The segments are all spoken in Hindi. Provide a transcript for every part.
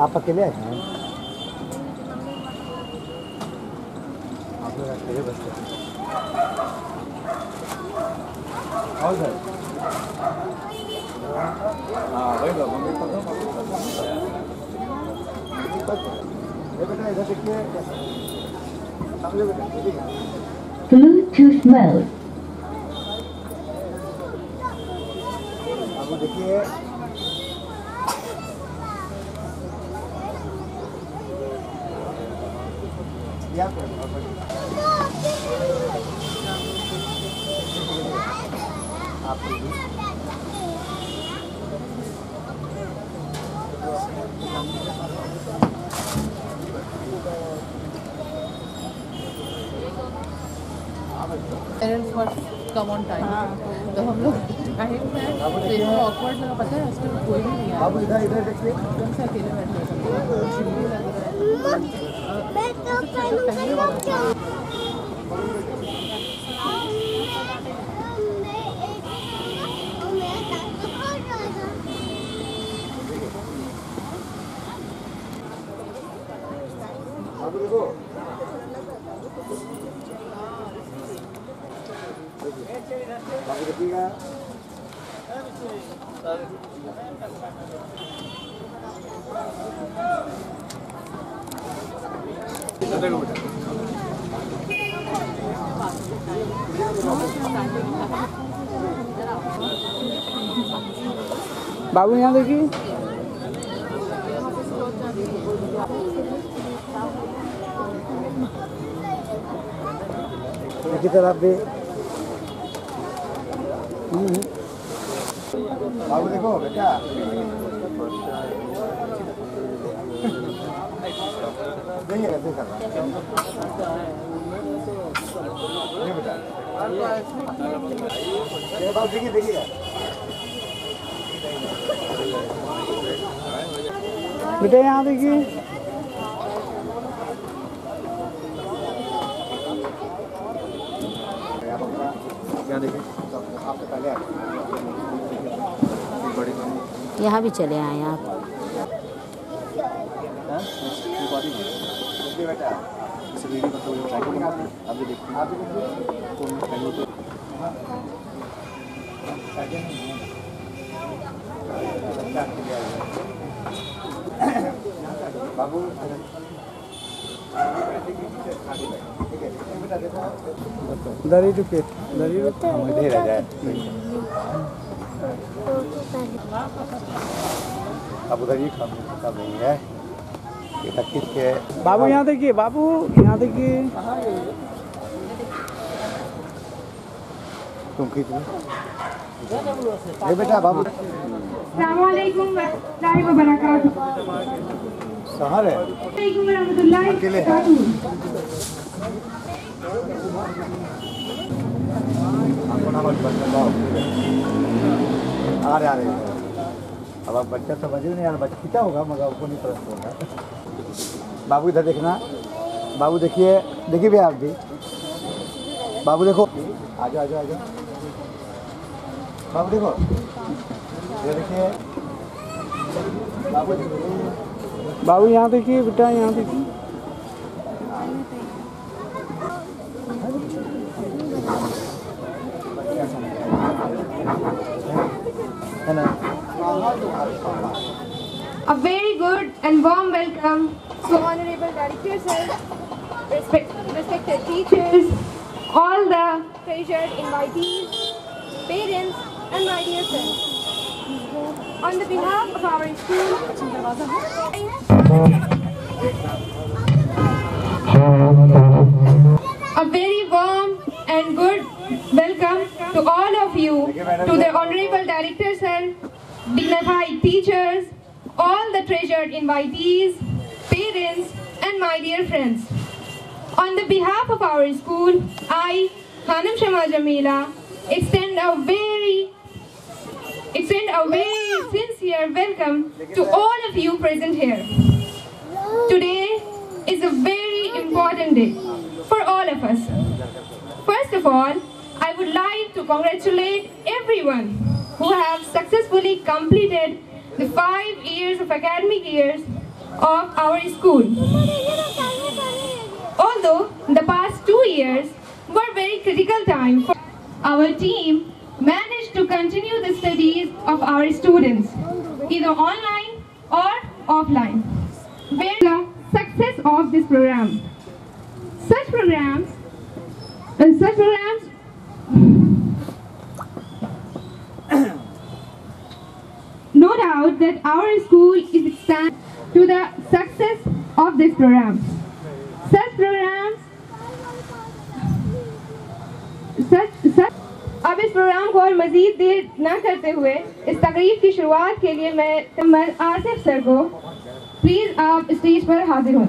आप अकेले आए हैं? आप लोग अकेले बस और सर हाँ वही लोग बेटा इधर देखिए Bluetooth mode. अब देखिए parents first come on time तो हम लोग टाइम में तो इतना ऑकवर्ड लगा पता है उसके कोई भी नहीं आया बाबू इधर इधर देखिए एकदम से अकेले बैठे हैं लग रहा है बाबू देखो बाबू देखिएगा बाबू यहाँ देखिए की तरफ भी बाबू देखो बेटा देखिए कैसे कर रहा है बेटा बाबू देखिए देखिए बेटा यहाँ देखिए क्या देखें आपसे पहले यहाँ भी चले आए आप। बेटा इस वीडियो को थोड़ा अभी देखिए आप बाबू दरी रुके दरी रुके इधर आ जाए अब उधर ही कम नहीं है ये 25 के बाबू यहाँ देखिए बाबू यहाँ देखिए तुम खींच लो बेटा बाबू शहर है अकेले है आ रहे अब आप बच्चा समझ नहीं यार बच्चा खींचा होगा मगर आपको नहीं तरस होगा बाबू इधर देखना बाबू देखिए देखिए भैया आप भी बाबू देखो आ जाओ आ जाओ आ जाओ बाबू देखो ये देखिए बाबू बाबू यहाँ देखिए बेटा यहाँ देखिए A very good and warm welcome to Honorable Director Sir, respected teachers, all the treasured invitees, parents and my dear friends. On the behalf of our school, a very warm and good welcome to all of you, to the Honorable Director Sir, dignified teachers, all the treasured invitees, parents and my dear friends. On the behalf of our school, I, Hanam Shama Jamila, extend a very sincere welcome to all of you present here. today is a very important day for all of us. First of all, I would like to congratulate everyone who have successfully completed the 5 years of academic years of our school. Although the past 2 years were very critical time for our team managed to continue the studies of our students, either online or offline. Where the success of this program. Such programs no doubt that our school is expanding to the success of this program. Such programs अब इस प्रोग्राम को और मजीद देर न करते हुए इस तकरीब की शुरुआत के लिए मैं आसिफ सर को प्लीज आप स्टेज पर हाजिर हों।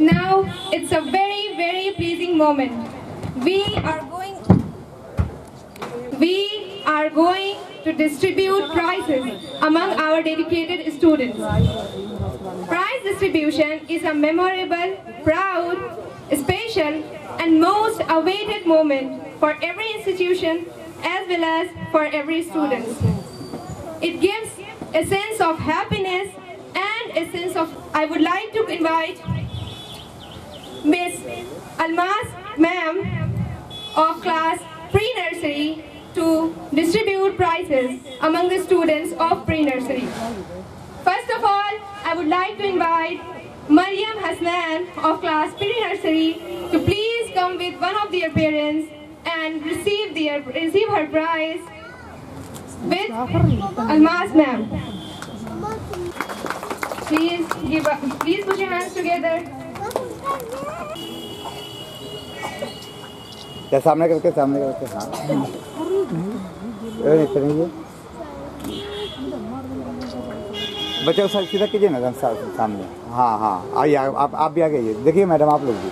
Now it's a very, very pleasing moment. We are going to distribute prizes among our dedicated students. Prize distribution is a memorable, proud, special and most awaited moment for every institution as well as for every student. It gives a sense of happiness and a sense of, I would like to invite Miss Almas Ma'am of class pre-nursery to distribute prizes among the students of pre-nursery. First of all, I would like to invite Maryam Hasnan of class pre-nursery to please come with one of their parents and receive her prize with Almas Ma'am. Please put your hands together. क्या सामने करके हाँ नहीं करेंगे बच्चे को सर सीधा कीजिए ना सामने। हाँ हाँ आइए आप भी आ गए। देखिए मैडम आप लोग भी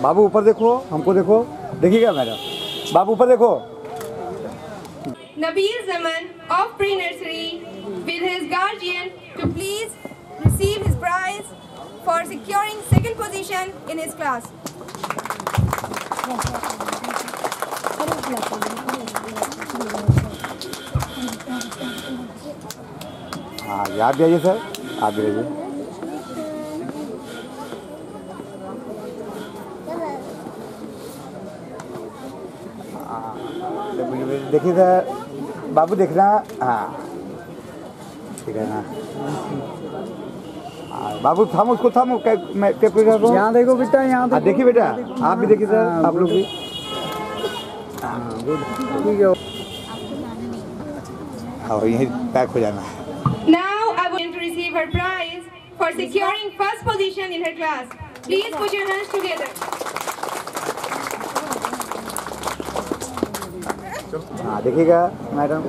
बाबू ऊपर देखो हमको देखो देखिएगा मैडम बाबू ऊपर देखो। Nabil Zaman of pre-nursery with his guardian to please receive his prize for securing second position in his class. हाँ आइए, आप भी आइए सर, आप भी आइए। देखिए सर, बाबू देखना, हाँ ठीक है ना। बाबू थामो उसको, थामो मैं पेपर कर रहा हूँ। यहाँ देखो बेटा, यहाँ देखो। देखिए बेटा, आप भी देखिए सर, आप लोग भी। ठीक है। हाँ यही पैक हो जाना है। Now I want to receive her prize for securing first position in her class. Please put your hands together. हाँ देखिएगा मैडम,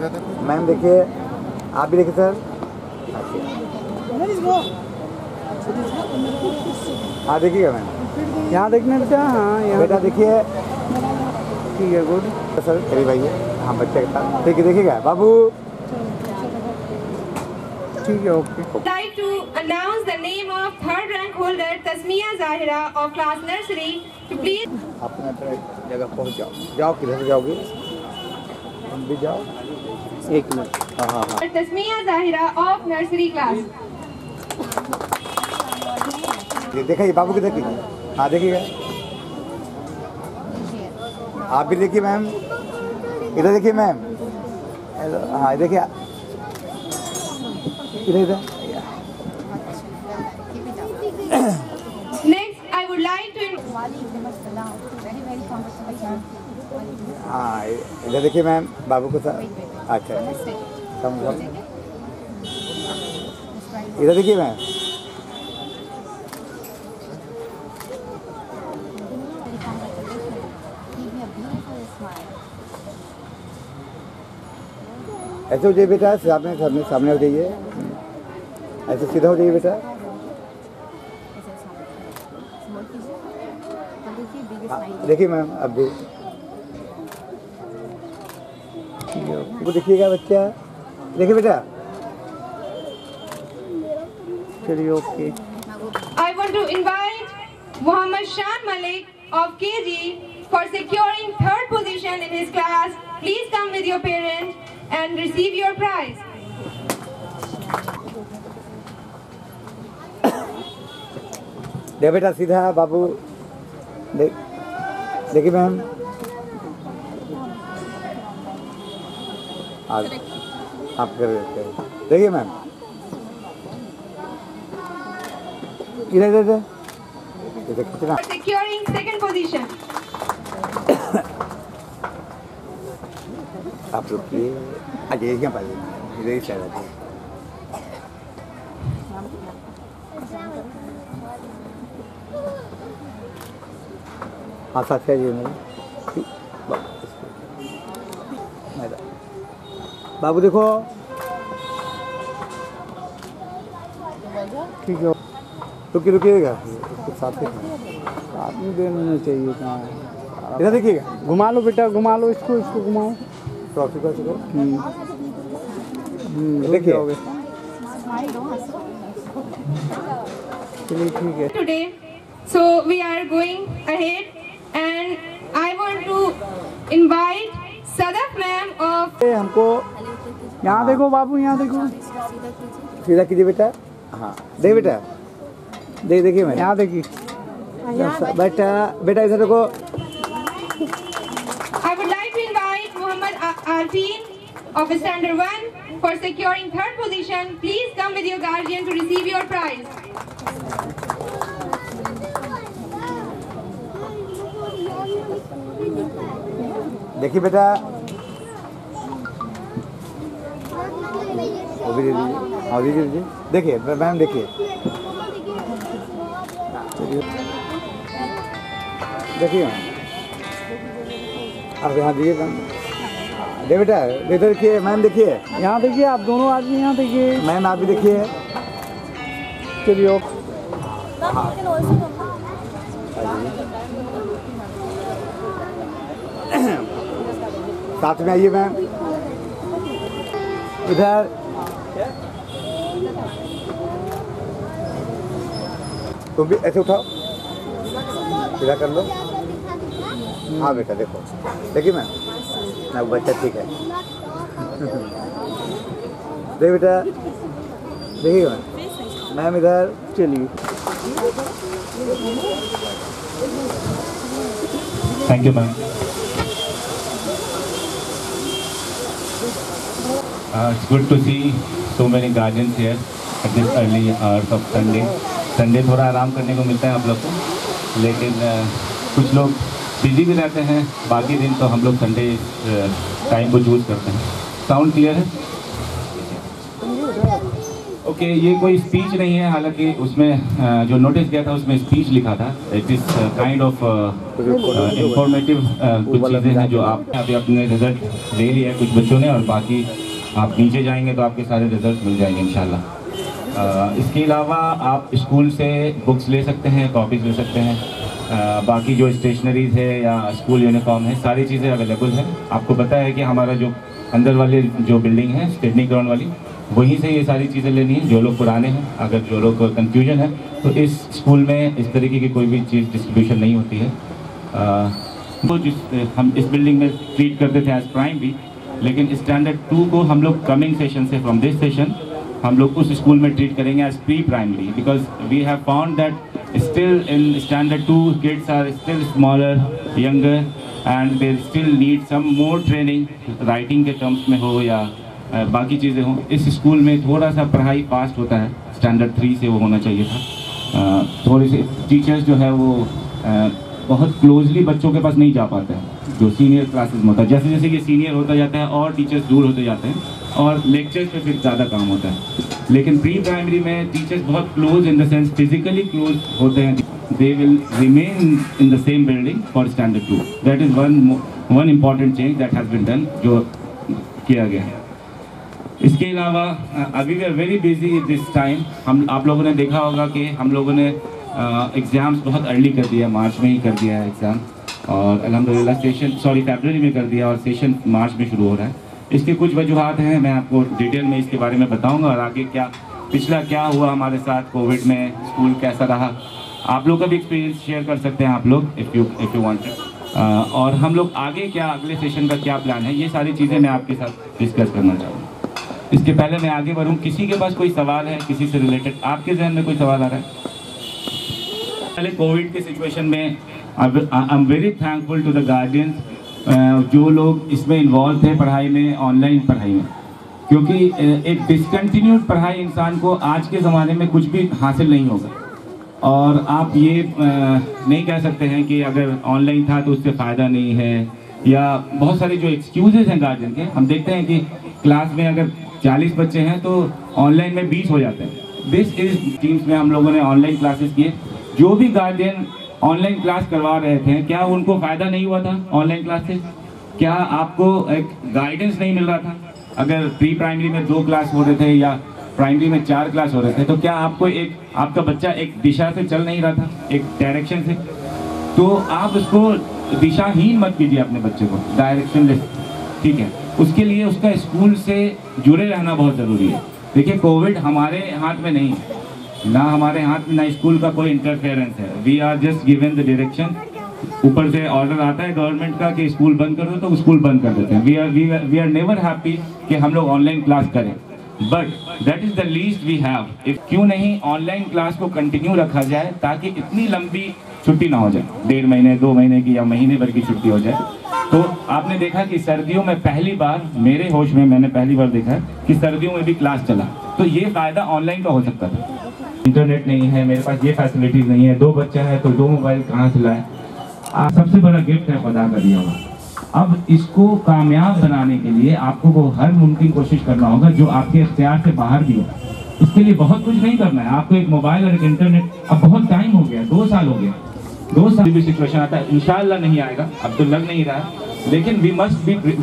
मैम देखिए, आप भी देखिए सर। हाँ देखिएगा मैम, यहाँ देखने बेटा। हाँ यहाँ बेटा देखिए। ठीक है, गुड सर करीब आइए, हाँ बच्चे के साथ ठीक है, देखिएगा बाबू। ठीक है, okay. I'd like to announce the name of third rank holder Tasmiya Zahira of class nursery to please. अपने अपने जगह पहुँच जाओ। जाओ, किधर से जाओगे? हम भी जाओ। एक मिनट। हाँ हाँ हाँ। Tasmiya Zahira of nursery class. देखिए बाबू की देखिए, हाँ देखिएगा। आप भी देखिए मैम, इधर देखिए मैम। हेलो, हाँ देखिए इधर इधर। Next, I would like to. हाँ इधर देखिए मैम, बाबू को साथ। अच्छा समझ, इधर देखिए मैम। ऐसे हो जाइए बेटा, सामने सामने सामने हो जाइए, ऐसे सीधा हो जाइए बेटा। देखिए मैम, अब भी वो देखिएगा बच्चा, देखिए बेटा। चलिए, okay. I want to invite Muhammad Shan Malik of KG for securing third position in his class. Please come with your parent and receive your prize. दे बेटा सीधा बाबू, देखिए मैम। आप कर देखिए मैम, इधर इधर इधर कितना। For securing second position. आप लोग की आज यही पाइए, इधर ही साइड आते। हाँ साथ है जी मेरा बाबू देखो। ठीक है, रुकिएगा साथ ही आदमी देना चाहिए। कहाँ इधर देखिएगा, घुमा लो बेटा, घुमा लो इसको, इसको घुमाओ। ट्रॉफी को देखिए। चलिए ठीक है। Today, so we are going ahead and I want to invite Sadaf ma'am of. हमको यहाँ देखो बाबू, यहाँ देखो। सीधा कीजिए बेटा। हाँ देख बेटा, देखिए मैं, यहाँ देखिए बेटा, बेटा इधर देखो। I would like to invite Muhammad Arfin of Standard 1 for securing third position. Please come with your guardian to receive your prize. देखिए बेटा, वो भी दे दीजिए। हाँ दीजिए, देखिए मैम देखिए, देखिए आप यहाँ दीजिए मैम। दे बेटा, इधर देखिए मैम, देखिए यहाँ देखिए, आप दोनों आदमी यहाँ देखिए। मैम, आप भी देखिए। चलिए, ओके। साथ में आइए मैम, इधर। तुम भी ऐसे उठाओ, सीधा कर लो। हाँ बेटा देखो, देखिए मैम, ना वो बच्चा ठीक है। देख बेटा, देखिएगा मैम इधर। चलिए thank you ma'am. It's good to see so many guardians here at this early hours of Sunday. Sunday थोड़ा आराम करने को मिलता है आप लोग को, लेकिन कुछ लोग बिजी भी रहते हैं, बाकी दिन तो हम लोग संडे टाइम को चूज़ करते हैं। साउंड क्लियर है? ओके, ये कोई स्पीच नहीं है, हालांकि उसमें जो नोटिस किया था उसमें स्पीच लिखा था। It is kind of informative कुछ चीज़ें हैं जो आप अभी अपने रिजल्ट ले लिया है कुछ बच्चों ने, और बाकी आप नीचे जाएंगे तो आपके सारे रिजल्ट मिल जाएंगे इंशाल्लाह। इसके अलावा आप स्कूल से बुक्स ले सकते हैं, कॉपीज़ ले सकते हैं, बाकी जो स्टेशनरीज़ है या स्कूल यूनिफॉर्म है, सारी चीज़ें अवेलेबल हैं। आपको पता है कि हमारा जो अंदर वाले जो बिल्डिंग है स्टेडियम ग्राउंड वाली, वहीं से ये सारी चीज़ें लेनी है। जो लोग पुराने हैं, अगर जो लोग को कन्फ्यूजन है, तो इस स्कूल में इस तरीके की कोई भी चीज़ डिस्ट्रीब्यूशन नहीं होती है। तो हम इस बिल्डिंग में ट्रीट करते थे एज प्राइमरी, लेकिन स्टैंडर्ड 2 को हम लोग कमिंग सेशन से, फ्रॉम दिस सेशन, हम लोग उस स्कूल में ट्रीट करेंगे as pre primary, because we have found that still in standard 2 kids are still smaller, younger, and they still need some more training, writing के टर्म्स में हो या बाकी चीज़ें हों। इस स्कूल में थोड़ा सा पढ़ाई फास्ट होता है, स्टैंडर्ड 3 से वो होना चाहिए था। थोड़ी सी टीचर्स जो है वो बहुत क्लोजली बच्चों के पास नहीं जा पाते हैं, जो सीनियर क्लासेस में होता है। जैसे जैसे कि सीनियर होता जाता है और टीचर्स दूर होते जाते हैं, और लेक्चर्स पे फिर ज़्यादा काम होता है। लेकिन प्री प्राइमरी में टीचर्स बहुत close in the sense physically close होते हैं। They will remain in the same building for standard 2। That is one important change that has been done, जो किया गया है। इसके अलावा अभी we are very busy this time. हम आप लोगों ने देखा होगा कि हम लोगों ने एग्ज़ाम्स बहुत अर्ली कर दिया, मार्च में ही कर दिया है एग्ज़ाम, और अल्हम्दुलिल्लाह फरवरी में कर दिया और सेशन मार्च में शुरू हो रहा है। इसके कुछ वजूहात हैं, मैं आपको डिटेल में इसके बारे में बताऊंगा, और आगे पिछला क्या हुआ हमारे साथ कोविड में, स्कूल कैसा रहा, आप लोग का भी एक्सपीरियंस शेयर कर सकते हैं आप लोग इफ़ यू वांट, और हम लोग आगे क्या, अगले सेशन का क्या प्लान है, ये सारी चीज़ें मैं आपके साथ डिस्कस करना चाहूँगा। इसके पहले मैं आगे बढ़ूँ, किसी के पास कोई सवाल है किसी से रिलेटेड, आपके जहन में कोई सवाल आ रहा है? पहले कोविड के सिचुएशन में I am very thankful to the guardians, जो लोग इसमें इन्वॉल्व थे पढ़ाई में, ऑनलाइन पढ़ाई में, क्योंकि एक डिसकंटिन्यूड पढ़ाई इंसान को आज के ज़माने में कुछ भी हासिल नहीं होगा। और आप ये नहीं कह सकते हैं कि अगर ऑनलाइन था तो उससे फ़ायदा नहीं है, या बहुत सारे जो एक्सक्यूजेज हैं गार्जियन के। हम देखते हैं कि क्लास में अगर 40 बच्चे हैं तो ऑनलाइन में 20 हो जाते हैं। दिस इज टीम्स में हम लोगों ने ऑनलाइन क्लासेस किए। जो भी गार्जियन ऑनलाइन क्लास करवा रहे थे, क्या उनको फ़ायदा नहीं हुआ था ऑनलाइन क्लास से? क्या आपको एक गाइडेंस नहीं मिल रहा था? अगर प्री प्राइमरी में 2 क्लास हो रहे थे या प्राइमरी में 4 क्लास हो रहे थे, तो क्या आपको आपका बच्चा एक दिशा से चल नहीं रहा था, एक डायरेक्शन से? तो आप उसको दिशाहीन मत कीजिए अपने बच्चे को, डायरेक्शनलेस, ठीक है? उसके लिए उसका स्कूल से जुड़े रहना बहुत ज़रूरी है। देखिए, कोविड हमारे हाथ में नहीं है, ना हमारे हाथ में, ना स्कूल का कोई इंटरफेरेंस है। We are just given the direction. ऊपर से ऑर्डर आता है गवर्नमेंट का कि स्कूल बंद कर दो, तो स्कूल बंद कर देते हैं। वी आर नेवर हैप्पी कि हम लोग ऑनलाइन क्लास करें, but that is the least we have. क्यों नहीं ऑनलाइन क्लास को कंटिन्यू रखा जाए, ताकि इतनी लंबी छुट्टी ना हो जाए, 1.5 महीने 2 महीने की या महीने भर की छुट्टी हो जाए। तो आपने देखा कि सर्दियों में पहली बार, मेरे होश में मैंने पहली बार देखा कि सर्दियों में भी क्लास चला। तो ये फ़ायदा ऑनलाइन का हो सकता था। इंटरनेट नहीं है, मेरे पास ये फैसिलिटीज़ नहीं है, 2 बच्चा है तो 2 मोबाइल कहाँ से लाए? सबसे बड़ा गिफ्ट है खुदा का दिया हुआ। अब इसको कामयाब बनाने के लिए आपको वो हर मुमकिन कोशिश करना होगा जो आपके इख्तियार से बाहर भी हो। इसके लिए बहुत कुछ नहीं करना है, आपको एक मोबाइल और एक इंटरनेट। अब बहुत टाइम हो गया, 2 साल हो गया, 2 साल भी सिचुएशन आता है, इंशाल्लाह नहीं आएगा, अब तो लग नहीं रहा है, लेकिन वी मस्ट बी,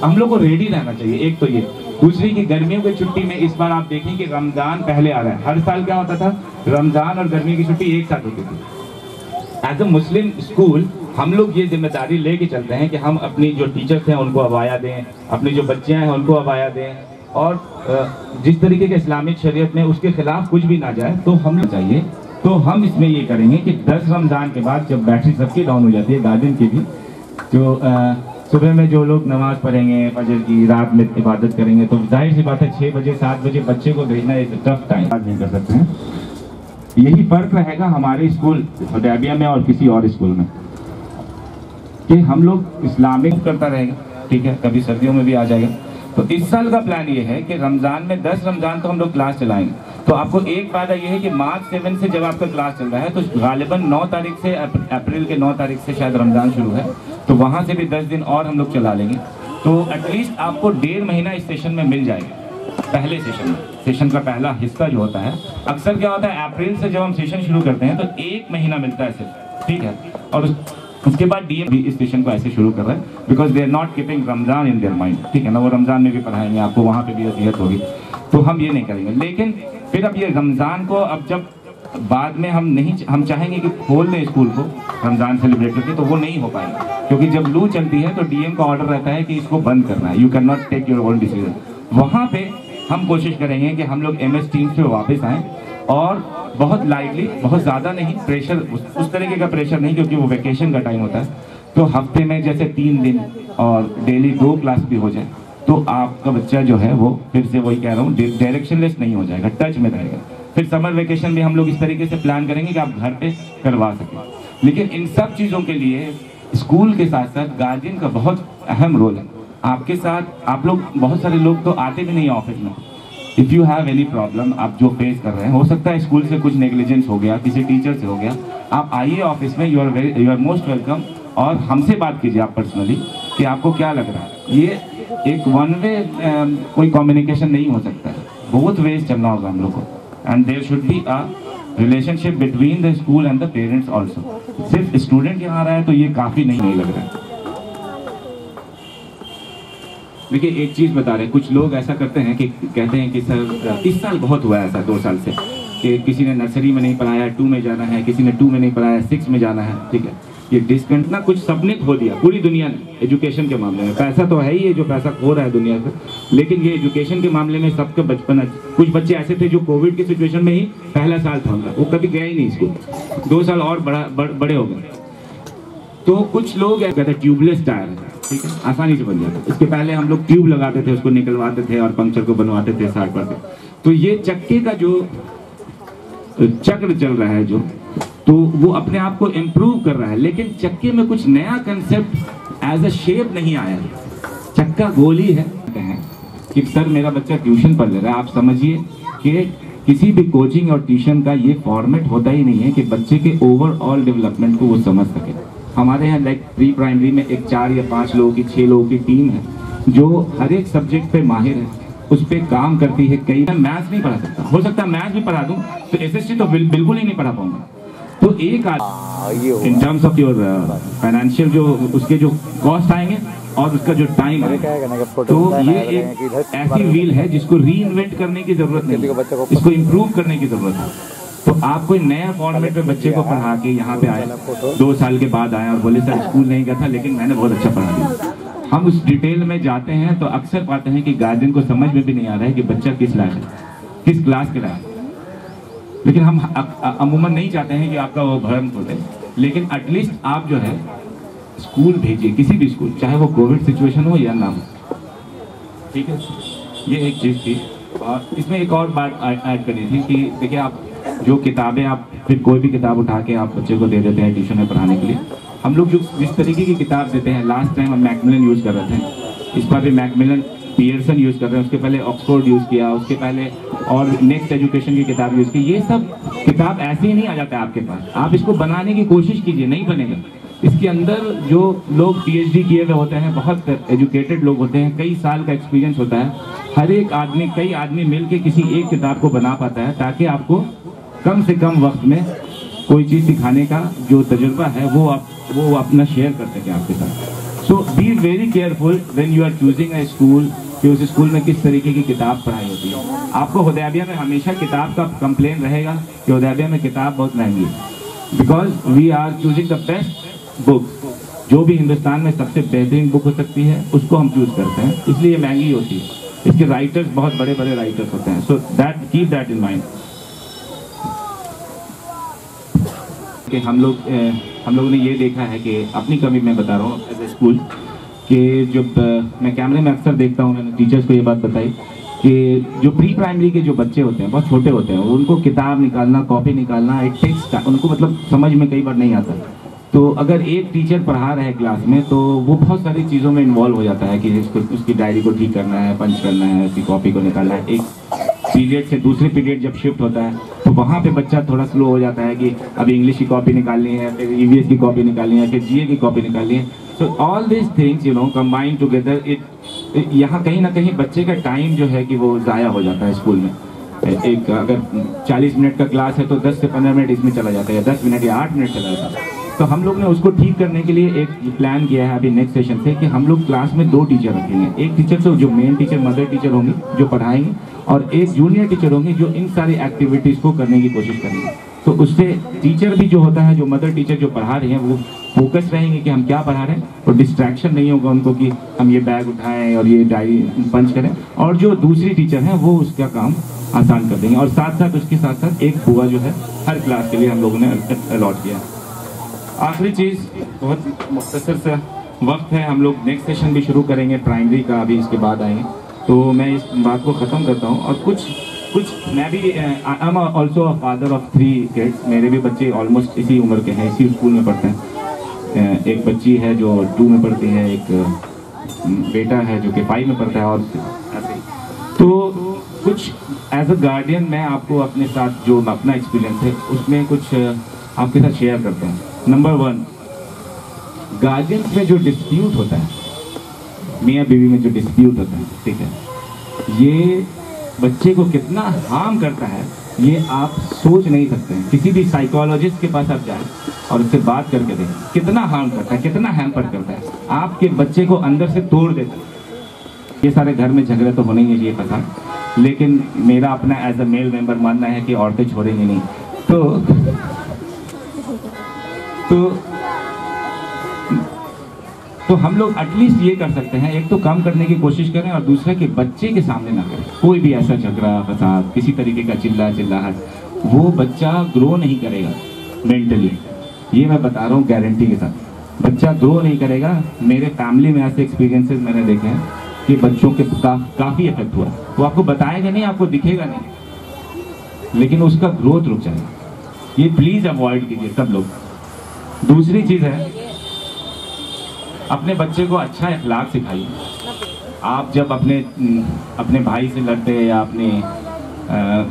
हम लोग को रेडी रहना चाहिए। एक तो ये, दूसरी की गर्मियों की छुट्टी में इस बार आप देखें कि रमज़ान पहले आ रहा है। हर साल क्या होता था, रमज़ान और गर्मी की छुट्टी एक साथ होती थी। एज अ मुस्लिम स्कूल हम लोग ये जिम्मेदारी लेके चलते हैं कि हम अपनी जो टीचर्स हैं उनको अबाया दें, अपनी जो बच्चियाँ हैं उनको अबाया दें, और जिस तरीके के इस्लामिक शरीयत में उसके खिलाफ कुछ भी ना जाए तो हम लोग चाहिए। तो हम इसमें ये करेंगे कि 10 रमज़ान के बाद जब बैटरी सबकी डाउन हो जाती है, गार्जियन की भी, जो सुबह में जो लोग नमाज पढ़ेंगे फजर की, रात में इबादत करेंगे, तो जाहिर सी बात है 6 बजे 7 बजे बच्चे को भेजना एक टफ टाइम नहीं कर सकते हैं। यही फर्क रहेगा हमारे स्कूल हुदैबिया में और किसी और स्कूल में कि हम लोग इस्लामिक करता रहेगा, ठीक है, कभी सर्दियों में भी आ जाएगा। तो इस साल का प्लान ये है कि रमज़ान में 10 रमज़ान तो हम लोग क्लास चलाएंगे। तो आपको एक फायदा ये है कि मार्च 7 से जब आपका क्लास चल रहा है तो गालिबन 9 तारीख से अप्रैल के 9 तारीख से शायद रमज़ान शुरू है, तो वहाँ से भी 10 दिन और हम लोग चला लेंगे। तो एटलीस्ट आपको 1.5 महीना इस सेशन में मिल जाएगा। पहले सेशन में, सेशन का पहला हिस्सा जो होता है, अक्सर क्या होता है अप्रैल से जब हम सेशन शुरू करते हैं तो 1 महीना मिलता है सिर्फ, ठीक है। और उसके बाद डीएम भी इस सेशन को ऐसे शुरू कर रहे हैं because they are not keeping Ramzan in their mind, ठीक है ना। वो रमज़ान में भी पढ़ाएंगे आपको, वहाँ पे भी अज़ियत होगी, तो हम ये नहीं करेंगे। लेकिन फिर अब ये रमज़ान को अब जब बाद में हम चाहेंगे कि खोल दें स्कूल को रमज़ान सेलिब्रेट करके, तो वो नहीं हो पाएगा क्योंकि जब लू चलती है तो डीएम का ऑर्डर रहता है कि इसको बंद करना है, you can not take your own decision. वहाँ पे हम कोशिश करेंगे कि हम लोग MS टीम से वापस आएँ और बहुत लाइटली, बहुत ज़्यादा नहीं, प्रेशर उस तरीके का प्रेशर नहीं क्योंकि वो वेकेशन का टाइम होता है, तो हफ्ते में जैसे 3 दिन और डेली 2 क्लास भी हो जाए तो आपका बच्चा जो है वो फिर से वही कह रहा हूँ डायरेक्शनलेस नहीं हो जाएगा, टच में रहेगा। फिर समर वेकेशन भी हम लोग इस तरीके से प्लान करेंगे कि आप घर पे करवा सकें। लेकिन इन सब चीज़ों के लिए स्कूल के साथ साथ गार्जियन का बहुत अहम रोल है। आपके साथ आप लोग, बहुत सारे लोग तो आते भी नहीं ऑफिस में। If you have any problem आप जो फेस कर रहे हैं, हो सकता है स्कूल से कुछ नेग्लिजेंस हो गया, किसी टीचर से हो गया, आप आइए ऑफिस में, यू आर मोस्ट वेलकम, और हमसे बात कीजिए आप पर्सनली कि आपको क्या लग रहा है। ये एक वन वे कोई कम्युनिकेशन नहीं हो सकता है, बहुत वेज चलना होगा हम लोग को, and there should be a relationship between the school and the parents also. सिर्फ स्टूडेंट यहाँ आ रहा है तो ये काफ़ी नहीं लग रहा है। देखिए एक चीज़ बता रहे हैं, कुछ लोग ऐसा करते हैं कि कहते हैं कि सर इस साल बहुत हुआ है ऐसा 2 साल से कि किसी ने नर्सरी में नहीं पढ़ाया, 2 में जाना है, किसी ने 2 में नहीं पढ़ाया, 6 में जाना है, ठीक है। ये डिस्कंट ना कुछ सबने खो दिया, पूरी दुनिया ने एजुकेशन के मामले में। पैसा तो है ही है जो पैसा खो रहा है दुनिया से, लेकिन ये एजुकेशन के मामले में सबका बचपन, कुछ बच्चे ऐसे थे जो कोविड की सिचुएशन में ही पहला साल था उनका, वो कभी गया ही नहीं स्कूल, 2 साल और बड़े हो गए। तो कुछ लोग कहते हैं ट्यूबलेस टायर है, ठीक है, आसानी से बन जाता है। इसके पहले हम लोग ट्यूब लगाते थे, उसको निकलवाते थे और पंक्चर को बनवाते थे, साठ पड़ते। तो ये चक्के का जो चक्र चल रहा है जो, तो वो अपने आप को इम्प्रूव कर रहा है, लेकिन चक्के में कुछ नया कंसेप्ट एज अ शेप नहीं आया है। चक्का गोली है कि सर मेरा बच्चा ट्यूशन पढ़ ले रहा है, आप समझिए कि किसी भी कोचिंग और ट्यूशन का ये फॉर्मेट होता ही नहीं है कि बच्चे के ओवरऑल डेवलपमेंट को वो समझ सके। हमारे यहाँ लाइक प्री प्राइमरी में एक 4 या 5 लोगों की 6 लोगों की टीम है जो हर एक सब्जेक्ट पे माहिर है, उस पर काम करती है। कई मैं मैथ्स नहीं पढ़ा सकता, हो सकता है मैथ्स भी पढ़ा दूं तो SST तो बिल्कुल ही नहीं पढ़ा पाऊंगा। तो एक in terms of your financial जो उसके जो कॉस्ट आएंगे और उसका जो टाइम आएगा, तो ये एक ऐसी व्हील है जिसको री इन्वेंट करने की जरूरत नहीं, इसको इम्प्रूव करने की जरूरत है। तो आप कोई नया फॉर्मेट में बच्चे को पढ़ा के यहाँ पे आए, 2 साल के बाद आए और बोले सर स्कूल नहीं गया था लेकिन मैंने बहुत अच्छा पढ़ा दिया। हम उस डिटेल में जाते हैं तो अक्सर पाते हैं कि गार्जियन को समझ में भी नहीं आ रहा है कि बच्चा किस लायक है, किस क्लास के लायक है। लेकिन हम अमूमन नहीं चाहते हैं कि आपका वो भ्रम खोले, लेकिन एटलीस्ट आप जो है स्कूल भेजिए, किसी भी स्कूल, चाहे वो कोविड सिचुएशन हो या ना हो, ठीक है। ये एक चीज़ थी। और इसमें एक और बात ऐड करनी थी कि देखिए आप जो किताबें, आप फिर कोई भी किताब उठा के आप बच्चे को दे देते हैं ट्यूशन में पढ़ाने के लिए, हम लोग जो जिस तरीके की किताब देते हैं, लास्ट टाइम हम मैकमिलन यूज़ कर रहे थे, इस बार भी मैकमिलन पियर्सन यूज़ कर रहे हैं, उसके पहले ऑक्सफोर्ड यूज़ किया, उसके पहले और नेक्स्ट एजुकेशन की किताब यूज़ की। ये सब किताब ऐसे ही नहीं आ जाता है आपके पास, आप इसको बनाने की कोशिश कीजिए, नहीं बनेगा। इसके अंदर जो लोग PhD किए हुए होते हैं, बहुत एजुकेटेड लोग होते हैं, कई साल का एक्सपीरियंस होता है, हर एक आदमी, कई आदमी मिलके किसी एक किताब को बना पाता है, ताकि आपको कम से कम वक्त में कोई चीज़ सिखाने का जो तजुर्बा है वो अपना शेयर कर सके आपके साथ। So be very careful when you are choosing a school कि उस स्कूल में किस तरीके की किताब पढ़ाई होती है। आपको हुदैबिया में हमेशा किताब का कंप्लेन रहेगा कि हुदैबिया में किताब बहुत महंगी है, because we are choosing the best book. जो भी हिंदुस्तान में सबसे बेहतरीन बुक हो सकती है उसको हम चूज करते हैं, इसलिए महंगी होती है। इसके राइटर्स बहुत बड़े बड़े राइटर्स होते हैं, so that keep that in mind. कि हम लोगों ने ये देखा है कि अपनी कमी मैं बता रहा हूँ एज ए स्कूल कि जब मैं कैमरे में अक्सर देखता हूँ, मैंने टीचर्स को ये बात बताई कि जो प्री प्राइमरी के जो बच्चे होते हैं, बहुत छोटे होते हैं, उनको किताब निकालना, कॉपी निकालना, एक टेक्स्ट उनको मतलब समझ में कई बार नहीं आता। तो अगर एक टीचर पढ़ा रहे हैं क्लास में, तो वो बहुत सारी चीज़ों में इन्वॉल्व हो जाता है कि उसकी डायरी को ठीक करना है, पंच करना है, उसकी कॉपी को निकालना है। एक पीरियड से दूसरे पीरियड जब शिफ्ट होता है तो वहाँ पे बच्चा थोड़ा स्लो हो जाता है कि अभी इंग्लिश की कॉपी निकालनी है, फिर EVS की कॉपी निकालनी है, फिर GA की कॉपी निकालनी है। So all this things combine together, यहाँ कहीं ना कहीं बच्चे का टाइम जो है कि वो ज़ाया हो जाता है स्कूल में। एक अगर 40 मिनट का क्लास है तो 10 से 15 मिनट इसमें चला जाता है, या 10 मिनट या 8 मिनट चला जाता है। तो हम लोग ने उसको ठीक करने के लिए एक प्लान किया है अभी नेक्स्ट सेशन से कि हम लोग क्लास में 2 टीचर रखेंगे। एक टीचर तो जो मेन टीचर, मदर टीचर होंगी जो पढ़ाएंगे, और एक जूनियर टीचर होंगी जो इन सारी एक्टिविटीज़ को करने की कोशिश करेंगे। तो उससे टीचर भी जो होता है, जो मदर टीचर जो पढ़ा रही हैं, वो फोकस रहेंगे कि हम क्या पढ़ा रहे हैं, और डिस्ट्रैक्शन नहीं होगा उनको कि हम ये बैग उठाएं और ये डायरी पंच करें। और जो दूसरी टीचर हैं वो उसका काम आसान कर देंगे। और साथ साथ उसके साथ साथ एक बुआ जो है हर क्लास के लिए हम लोगों ने अलॉट किया। आखिरी चीज़, बहुत मुख्तसर सा वक्त है, हम लोग नेक्स्ट सेशन भी शुरू करेंगे प्राइमरी का, अभी इसके बाद आएंगे। तो मैं इस बात को ख़त्म करता हूँ। और कुछ मैं भी I am also a father of 3 kids. मेरे भी बच्चे ऑलमोस्ट इसी उम्र के हैं, इसी स्कूल में पढ़ते हैं। एक बच्ची है जो 2 में पढ़ती है, एक बेटा है जो कि 5 में पढ़ता है, और ऐसे ही। तो कुछ एज अ गार्डियन मैं आपको अपने साथ जो अपना एक्सपीरियंस है उसमें कुछ आपके साथ शेयर करता हूँ। नंबर 1, गार्जियंस में जो डिस्प्यूट होता है, मियाँ बीवी में जो डिस्प्यूट होता है, ठीक है, ये बच्चे को कितना हार्म करता है ये आप सोच नहीं सकते हैं। किसी भी साइकोलॉजिस्ट के पास आप जाएं और उससे बात करके देखें, कितना हार्म करता है, कितना हैम्पर करता है, आपके बच्चे को अंदर से तोड़ देता है। ये सारे घर में झगड़े तो होने ही चाहिए पता, लेकिन मेरा अपना एज अ मेल मेंबर मानना है कि औरतें छोड़ेंगी नहीं। तो हम लोग एटलीस्ट ये कर सकते हैं, एक तो कम करने की कोशिश करें, और दूसरा कि बच्चे के सामने ना करें कोई भी ऐसा झगड़ा फसाद, किसी तरीके का चिल्लाहट। वो बच्चा ग्रो नहीं करेगा मेंटली, ये मैं बता रहा हूँ गारंटी के साथ। बच्चा ग्रो नहीं करेगा। मेरे फैमिली में ऐसे एक्सपीरियंसेस मैंने देखे हैं कि बच्चों के काफ़ी इफेक्ट हुआ। वो आपको बताएगा नहीं, आपको दिखेगा नहीं, लेकिन उसका ग्रोथ रुक जाएगा। ये प्लीज़ अवॉइड कीजिए सब लोग। दूसरी चीज़ है, अपने बच्चे को अच्छा अखलाक सिखाइए। आप जब अपने भाई से लड़ते हैं, या अपने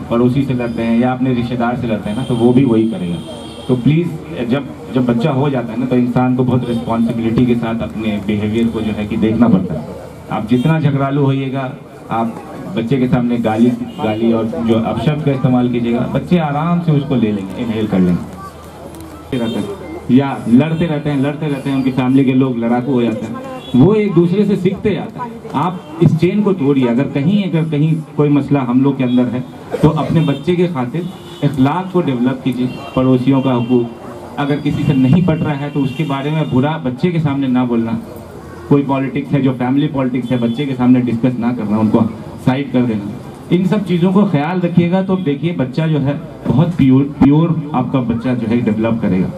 पड़ोसी से लड़ते हैं, या अपने रिश्तेदार से लड़ते हैं ना, तो वो भी वही करेगा। तो प्लीज़ जब बच्चा हो जाता है ना, तो इंसान को बहुत रिस्पॉन्सिबिलिटी के साथ अपने बिहेवियर को जो है कि देखना पड़ता है। आप जितना झगड़ालू होइएगा, आप बच्चे के सामने गाली और जो अपशब्द का इस्तेमाल कीजिएगा, बच्चे आराम से उसको ले लेंगे, इनहेल कर लेंगे। या लड़ते रहते हैं, उनकी फैमिली के लोग लड़ाकू हो जाते हैं, वो एक दूसरे से सीखते जाते हैं। आप इस चेन को तोड़िए। अगर कहीं कोई मसला हम लोग के अंदर है, तो अपने बच्चे के खातिर इखलाक को डेवलप कीजिए। पड़ोसियों का हुकूक, अगर किसी से नहीं पट रहा है तो उसके बारे में बुरा बच्चे के सामने ना बोलना। कोई पॉलिटिक्स है जो फैमिली पॉलिटिक्स है, बच्चे के सामने डिस्कस ना करना, उनको साइड कर देना। इन सब चीज़ों को ख्याल रखिएगा, तो देखिए बच्चा जो है बहुत प्योर आपका बच्चा जो है डेवलप करेगा।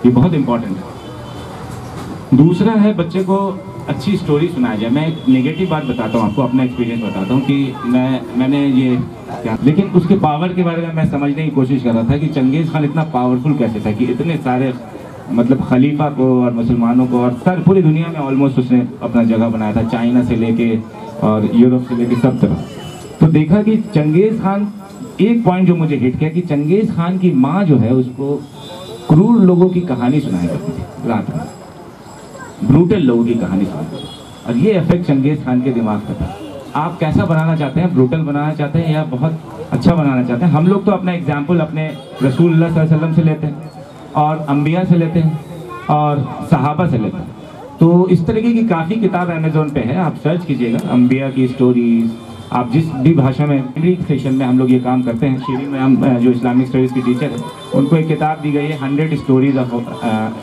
ये बहुत इम्पोर्टेंट है। दूसरा है, बच्चे को अच्छी स्टोरी सुनाया जाए। मैं एक नेगेटिव बात बताता हूँ आपको, अपना एक्सपीरियंस बताता हूँ कि मैंने ये क्या, लेकिन उसके पावर के बारे में मैं समझने की कोशिश कर रहा था कि चंगेज़ खान इतना पावरफुल कैसे था कि इतने सारे मतलब खलीफा को और मुसलमानों को और पूरी दुनिया में ऑलमोस्ट उसने अपना जगह बनाया था, चाइना से लेके और यूरोप से लेके सब तरफ। तो देखा कि चंगेज़ खान, एक पॉइंट जो मुझे हिट किया कि चंगेज़ खान की माँ जो है उसको क्रूर लोगों की कहानी सुनाई करती थी रात में, ब्रूटल लोगों की कहानी सुनाई, और ये इफेक्ट चंगेज़ खान के दिमाग का था। आप कैसा बनाना चाहते हैं, ब्रूटल बनाना चाहते हैं या बहुत अच्छा बनाना चाहते हैं? हम लोग तो अपना एग्जाम्पल अपने रसूलुल्लाह सल्लल्लाहु अलैहि वसल्लम से लेते हैं, और अंबिया से लेते हैं, और सहाबा से लेते हैं। तो इस तरीके की काफ़ी किताब अमेज़ोन पे है, आप सर्च कीजिएगा अंबिया की स्टोरीज। आप जिस भी भाषा में, इंग्लिश सेशन में हम लोग ये काम करते हैं। शीरी में हम जो इस्लामिक स्टडीज़ की टीचर है, उनको एक किताब दी गई है 100 स्टोरीज ऑफ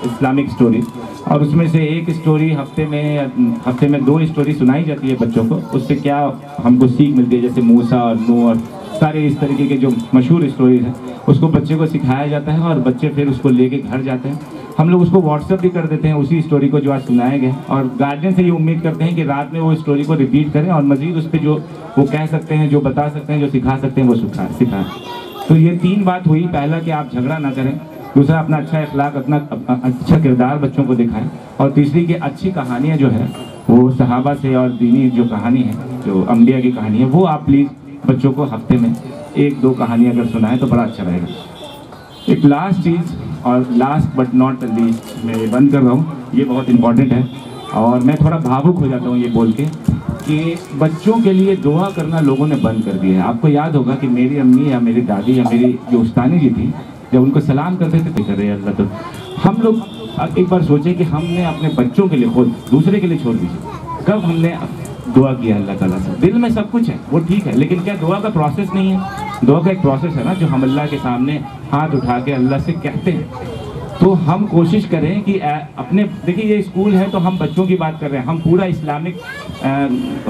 इस्लामिक स्टोरीज, और उसमें से एक स्टोरी हफ्ते में 2 स्टोरी सुनाई जाती है बच्चों को। उससे क्या हमको सीख मिलती है, जैसे मूसा और नूह और सारे इस तरीके के जो मशहूर स्टोरीज हैं, उसको बच्चे को सिखाया जाता है, और बच्चे फिर उसको लेके घर जाते हैं हम लोग उसको व्हाट्सएप भी कर देते हैं उसी स्टोरी को जो आज सुनाए गए, और गार्जियन से ये उम्मीद करते हैं कि रात में वो स्टोरी को रिपीट करें और मज़ीद उस पर जो वो कह सकते हैं, जो बता सकते हैं, जो सिखा सकते हैं वो सिखाएं। तो ये 3 बात हुई। पहला कि आप झगड़ा ना करें, दूसरा अपना अच्छा अखलाक, अपना अच्छा किरदार बच्चों को दिखाएं, और तीसरी कि अच्छी कहानियाँ जो है वो सहाबा से और दीनी जो कहानी है, जो अम्बिया की कहानी है, वो आप प्लीज़ बच्चों को हफ्ते में 1-2 कहानी अगर सुनाएं तो बड़ा अच्छा रहेगा। एक लास्ट चीज़, और लास्ट बट नॉट लीस्ट, मैं ये बंद कर रहा हूँ, ये बहुत इंपॉर्टेंट है और मैं थोड़ा भावुक हो जाता हूँ ये बोल के कि बच्चों के लिए दुआ करना लोगों ने बंद कर दिया है। आपको याद होगा कि मेरी अम्मी या मेरी दादी या मेरी जो उस्तानी जी थी, जब उनको सलाम करते थे तो कर रहे अल्लाह, तो हम लोग एक बार सोचें कि हमने अपने बच्चों के लिए, खुद दूसरे के लिए छोड़ दीजिए, कब हमने दुआ किया अल्लाह ताला से? दिल में सब कुछ है, वो ठीक है, लेकिन क्या दुआ का प्रोसेस नहीं है? दुआ का एक प्रोसेस है ना, जो हम अल्लाह के सामने हाथ उठा के अल्लाह से कहते हैं। तो हम कोशिश करें कि अपने, देखिए ये स्कूल है तो हम बच्चों की बात कर रहे हैं, हम पूरा इस्लामिक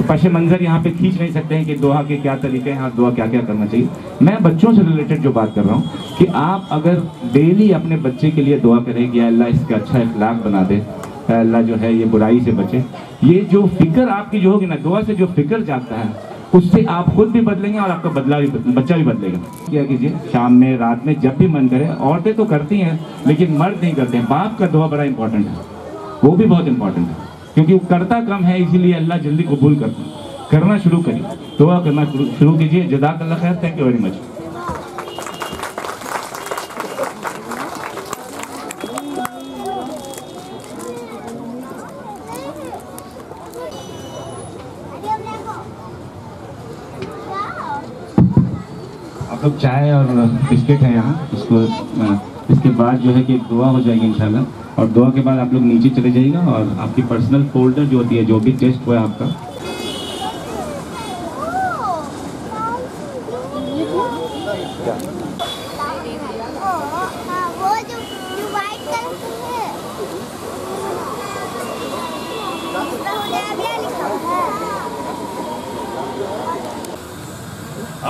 पश मंज़र यहाँ पे खींच नहीं सकते हैं कि दुआ के क्या तरीके हैं और दुआ क्या क्या करना चाहिए। मैं बच्चों से रिलेटेड जो बात कर रहा हूँ कि आप अगर डेली अपने बच्चे के लिए दुआ करें कि अल्लाह इसका अच्छा इखलाक बना दे, अल्लाह जो है ये बुराई से बचे, ये जो फिक्र आपकी जो होगी ना, दुआ से जो फिक्र जागता है उससे आप खुद भी बदलेंगे और आपका बच्चा भी बदलेगा। क्या कीजिए, शाम में, रात में, जब भी मन करे। औरतें तो करती हैं लेकिन मर्द नहीं करते हैं। बाप का दुआ बड़ा इंपॉर्टेंट है, वो भी बहुत इंपॉर्टेंट है, क्योंकि वो करता कम है, इसीलिए अल्लाह जल्दी कबूल करता है। करना शुरू करिए, दुआ करना शुरू कीजिए। जज़ाकल्लाह खैर, थैंक यू वेरी मच। तो चाय और बिस्किट है यहाँ, इसके बाद जो है कि एक दुआ हो जाएगी इंशाल्लाह, और दुआ के बाद आप लोग नीचे चले जाइएगा और आपकी पर्सनल फोल्डर जो होती है, जो भी टेस्ट हुआ है आपका,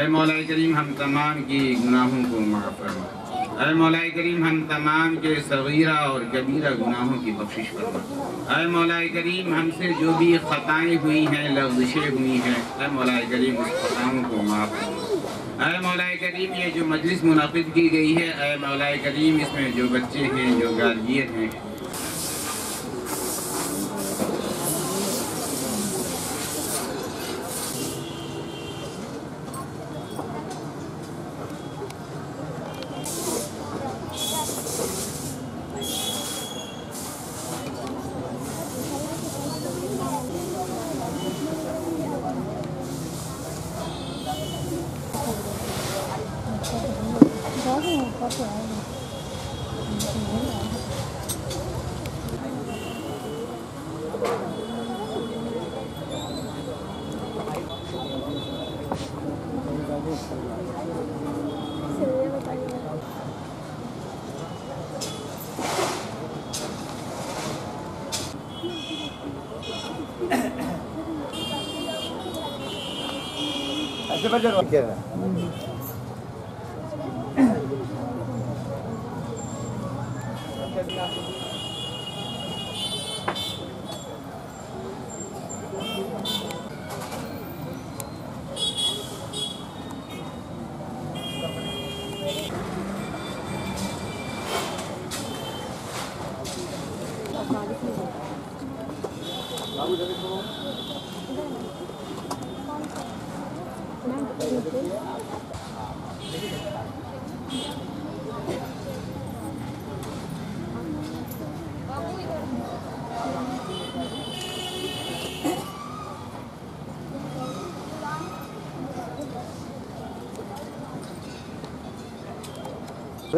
ऐ मौला करीम हम तमाम के गुनाहों को माफ़ फरमा। ऐ मौला करीम हम तमाम के सगीरा और कबीरा गुनाहों की बख्शिश फरमा। ऐ मौला करीम हमसे जो भी खताएं हुई हैं, लग़्ज़िशें हुई हैं, ऐ मौला करीम उस खताओं को माफ़ फरमा। ऐ मौला करीम ये जो मजलिस मुनाक़िद की गई है, ऐ मौला करीम इसमें जो बच्चे हैं, जो गार्जियन हैं, सबसे पहले जरूर क्या है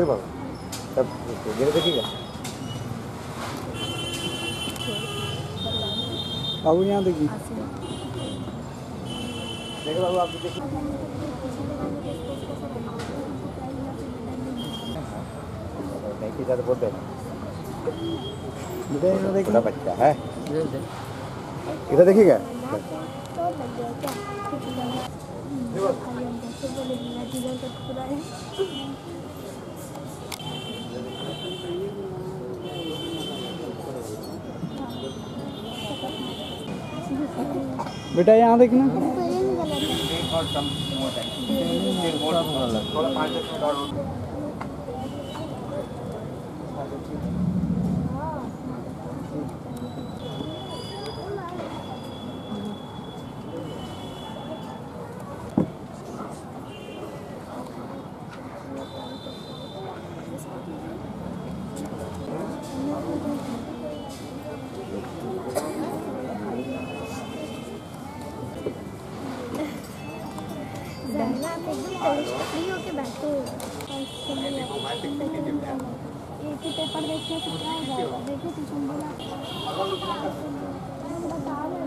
बाबू तब गिरे देखिएगा बाबू यहाँ देखिए देखिए बाबू आप देखिए नहीं ज़्यादा बोलते हैं छोटा बच्चा है इधर देखिएगा बेटा यहाँ देखना थोड़ा 5 मिनट और फ्री होके बैठो एक ही पेपर देखने से क्या हो जाएगा देखो तुम बोला बता रहे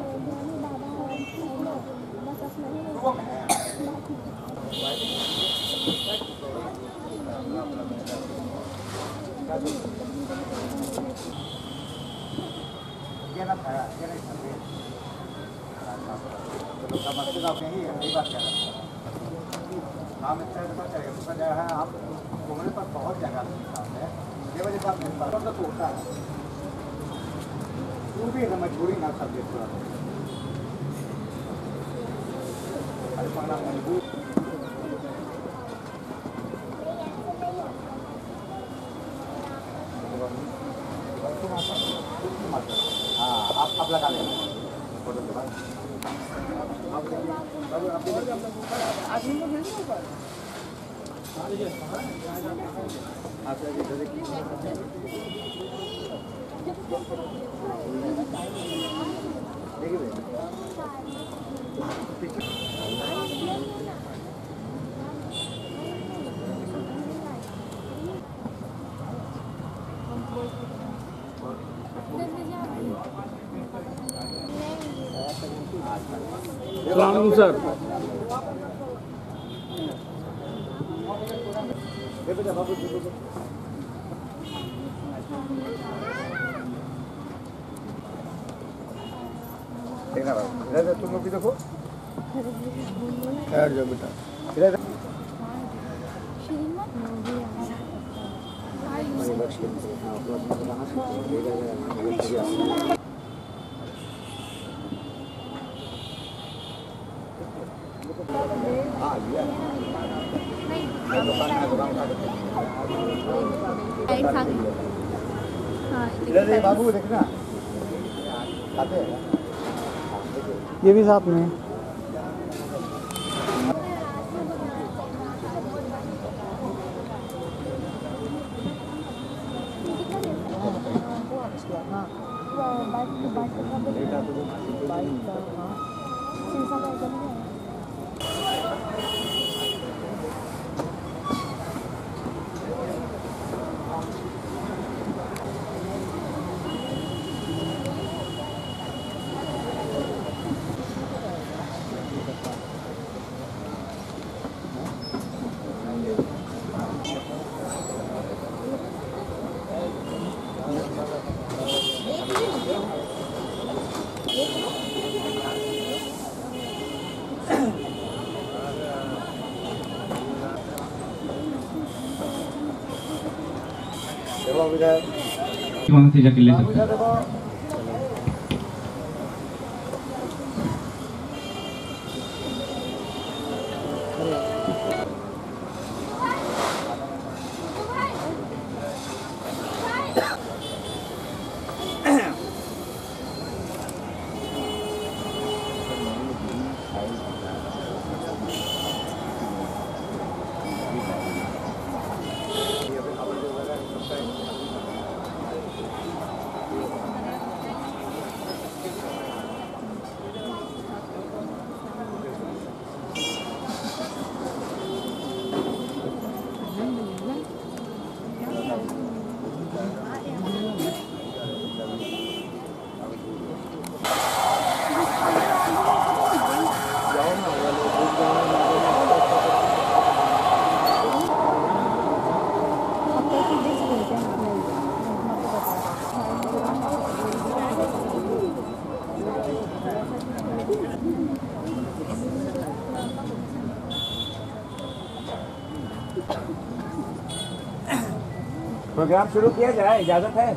बस अपना हम इस तरह से चलेगा दूसरा जगह है आप घूमने पर बहुत जगह है ये वजह से आप तो होता है वो भी है मजबूरी ना सब्जेक्ट पूरा अरे पढ़ना मजबूर हाँ आप लगा लेंगे फोटो के बाद सलाम सर देखना इधर तुम लोग भी देखो ठहर जाओ बेटा इधर इधर बाबू देखना आते हैं ये भी साथ में देखो इधर वहाँ से जाके ले सकते हैं। देखो प्रोग्राम शुरू किया जाए, इजाजत है?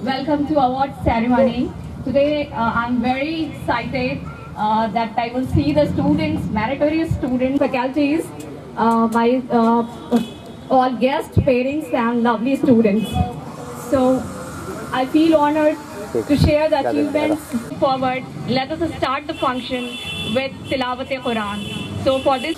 Welcome to award ceremony. Today I'm very excited that I will see the students, meritorious student faculties, my all guest parents and lovely students. So I feel honored to share the achievements forward. Let us start the function with Tilawat-e-Quran. So for this,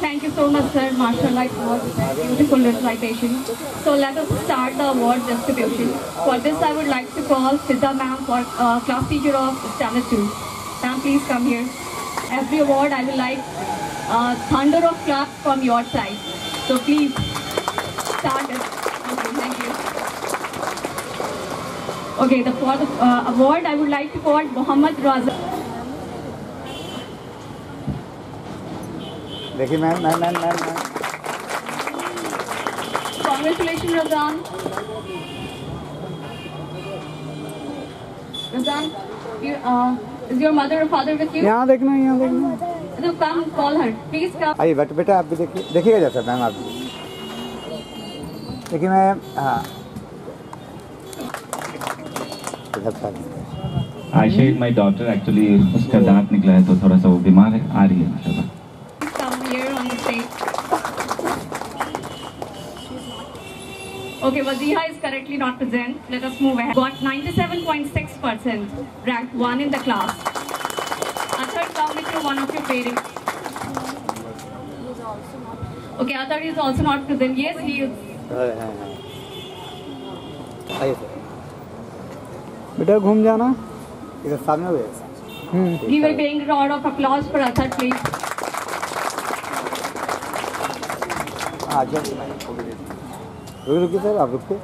thank you so much, sir. Mashallah, it was a beautiful recitation. So let us start the award distribution. For this, I would like to call Fiza ma'am, for class teacher of Standard 2. Ma'am, please come here. Every award, I would like thunder of claps from your side. So please start it. Okay, thank you. Okay, for the award, I would like to call Muhammad Raza. देखिए ma'am Congratulations, Razan. Razan, is your mother or father with you? यहाँ देखना So come call her. Please come. आइए बेटा आप भी देखिए, देखिएगा जैसा मैम आप भी देखिए मैम। हाँ Ayesha is my daughter, actually उसका दांत निकला है तो थोड़ा सा वो बीमार है, आ रही है माशाल्लाह। Come here on the stage. Okay, Waziha is currently not present. Let us move ahead. Got 97.6%, ranked 1 in the class. Athar, come with one of your parents. Okay, Athar is also not present. Yes, he is. आइए सर, बेटा घूम जाना। इधर सामने हुए। Give a big round of applause for Athar, please. रुकिए सर, आप रुकिए,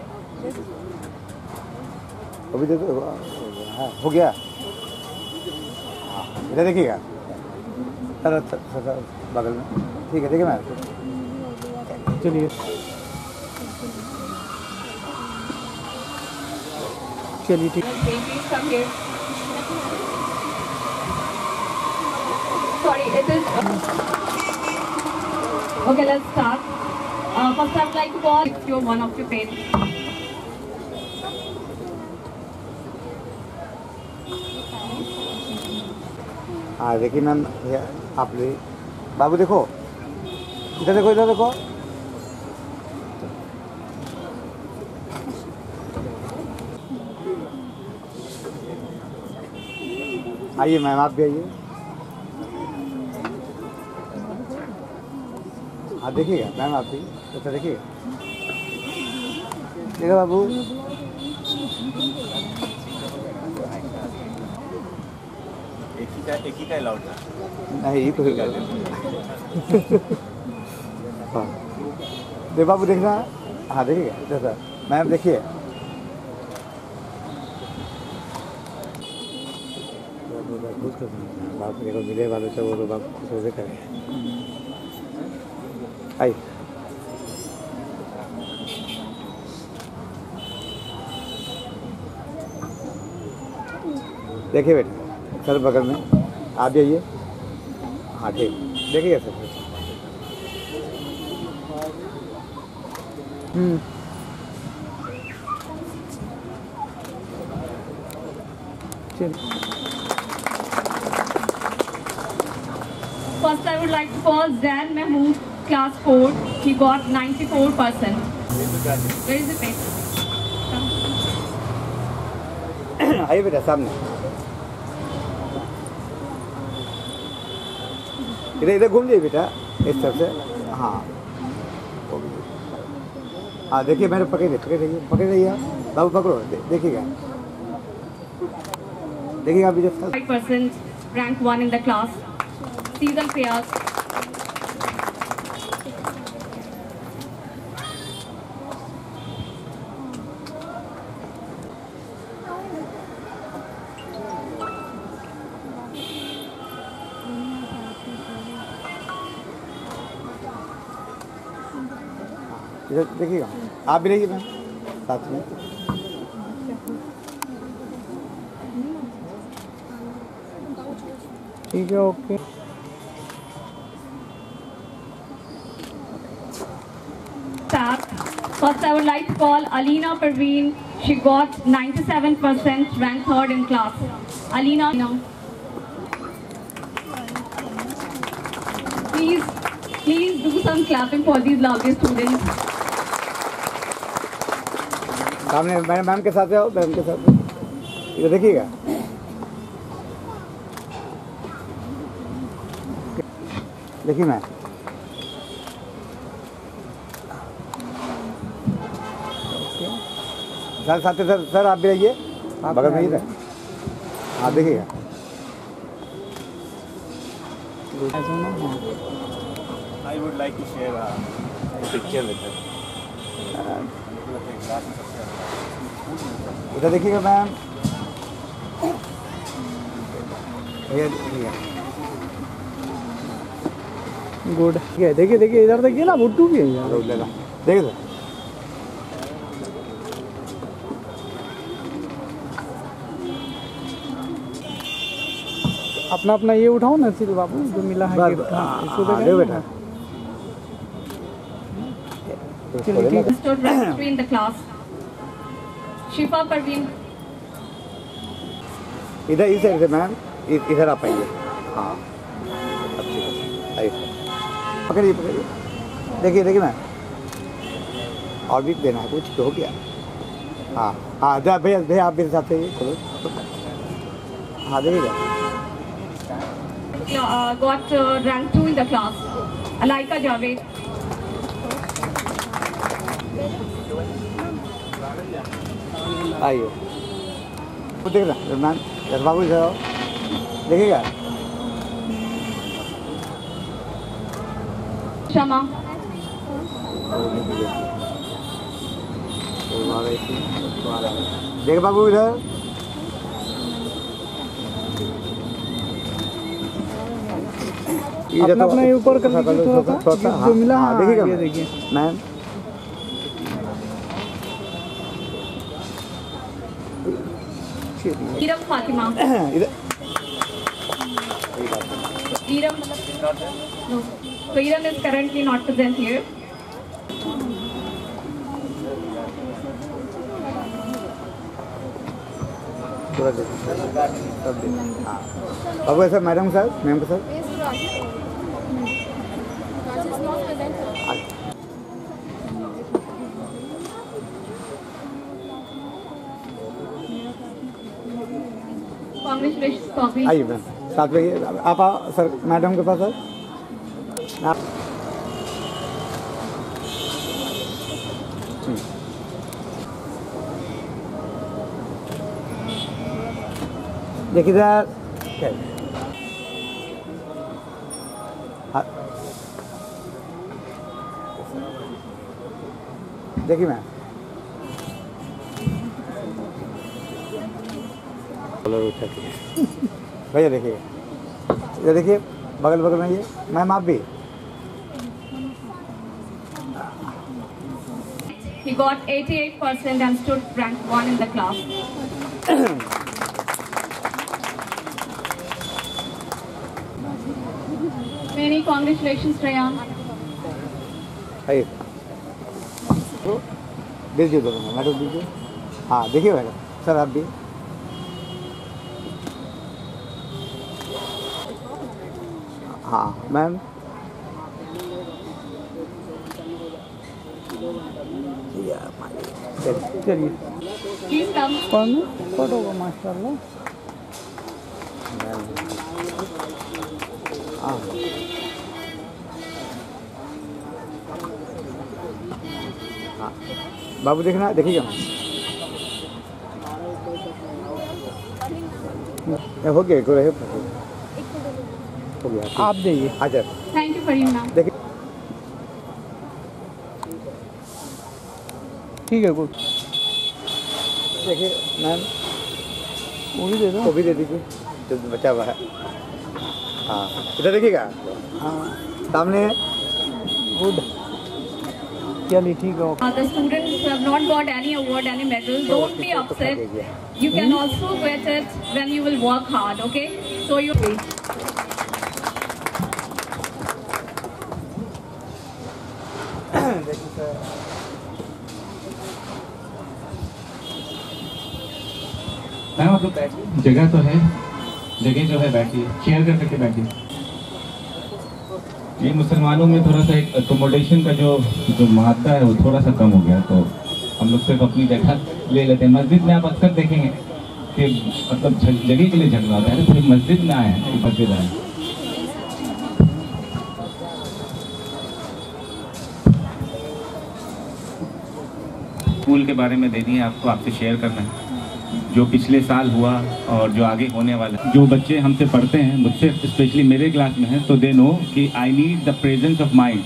अभी देखो। हाँ हो गया। हाँ इधर देखिएगा सर, सर बगल में, ठीक है देखिए मैम। चलिए चलिए ठीक। Okay, please come here. Sorry, it is. Okay, let's start. First, I would like to call you one of your parents. हाँ देखिए मैम, आप ले बाबू देखो, इधर देखो, इधर देखो। आइए मैम आप भी आइए। हाँ देखिएगा मैम आप भी, अच्छा देखिएगा, देखो बाबू। एक ही का अलाउड था नहीं तो हाँ देख बाबू देखना। हाँ देखिएगा जैसा मैम देखिए। बाप देखो मिले वालों से वो तो बाप खुश से करें। आई देखिए बेटा, सर बगल में आप जाइए। हाँ ठीक, देखिएगा sir. First, I would like to call Zain Mahmood, class 4. He got 94%. Where is the pen? आइए बेटा सामने, इधर इधर घूम जाइए बेटा इस तरफ से। हाँ हाँ देखिए मैंने पकड़ रही है बाबू, पकड़ो देखिएगा, देखिएगा अभी जब 5%, rank 1 in the class. Season Prayas. इधर देखिएगा, आप भी रहिए मैम साथ में। ठीक है okay. First, I would like to call Alina Parveen. She got 97%, ranked 3rd in class. Alina, please do some clapping for these lovely students. सामने मैम के साथ आओ, मैम के साथ इधर देखिएगा। देखिए मैम, सर साथ सर आप भी रहिए बगल में ही रहे। हाँ देखिएगा। I would like to share a picture with her. इधर देखिएगा मैम, भैया देखिएगा। गुड, देखिए देखिए इधर देखिए ना, बुट्टू भी है यार। देखिए सर, आप अपना अपना ये उठाओ ना सिल बाबू जो मिला है गिफ्ट। इसको हाँ दे बेटा। चलिए ठीक है। Stood rank 3 in the class. Shifa Parveen. इधर इस साइड से मैम, इधर आप आइए। हाँ अच्छी आइए, पकड़िए पकड़िए। देखिए देखिए मैम, और भी देना है कुछ तो हो गया। हाँ हाँ जा भैया भैया आप मेरे साथ आइए। चलो हाँ देखिएगा। Got rank 2 in the class. Alaika Javed. आइए वो देख रहा मैम, बाबू इधर आओ, देखिएगा। Shama. देख बाबू इधर। अपना अपना ये ऊपर कर लीजिए थोड़ा सा, जो मिला। हाँ देखिएगा ये देखिए मैम। Iram Fatima. इधर Iram. No. So Iram is currently not present here. थोड़ा देख हाँ बाबू ऐसा मैडम सर मैम को सर। Congratulations, Bobby. आइए मैम साथ में आप आओ सर मैडम के पास सर। आप देखिए सर। हाँ देखिए मैम। भैया देखिए इधर देखिए, बगल बगल में ये मैम आप भी। He got 88% and stood rank 1 in the class. Many congratulations, Rayan. आइए दीजिए दोनों मैडम दीजिए। हाँ देखिए मैडम सर आप भी। हाँ मैम चलिए Please come. कौन फोटो का माशाल्लाह। हाँ हाँ बाबू देखना देखिएगा। हो गया हो गया। आप देइए। अच्छा Thank you, Fareem ma'am. देखिए ठीक है गुड। देखिए मैम वो भी दे दो। वो भी दे दीजिए जो बचा हुआ है। हाँ इधर देखिएगा। हाँ सामने गुड चलिए ठीक है। The students who have not got any award, any medal, don't be upset. You can also get it when you will work hard, okay? So you ma'am आप लोग बैठिए, जगह तो है, जगह जो है बैठिए, शेयर कर करके बैठिए। ये मुसलमानों में थोड़ा सा एक अकोमोडेशन का जो महत्व है वो थोड़ा सा कम हो गया, तो हम लोग सिर्फ अपनी जगह ले लेते हैं। मस्जिद में आप अक्सर देखेंगे कि मतलब जगह के लिए झगड़ा होता है, तो मस्जिद में आए हैं, मस्जिद आए। स्कूल के बारे में देनी है आपको, आपसे शेयर करना है जो पिछले साल हुआ और जो आगे होने वाला है। जो बच्चे हमसे पढ़ते हैं, मुझसे स्पेशली मेरे क्लास में हैं, तो दे नो कि I need the presence of mind.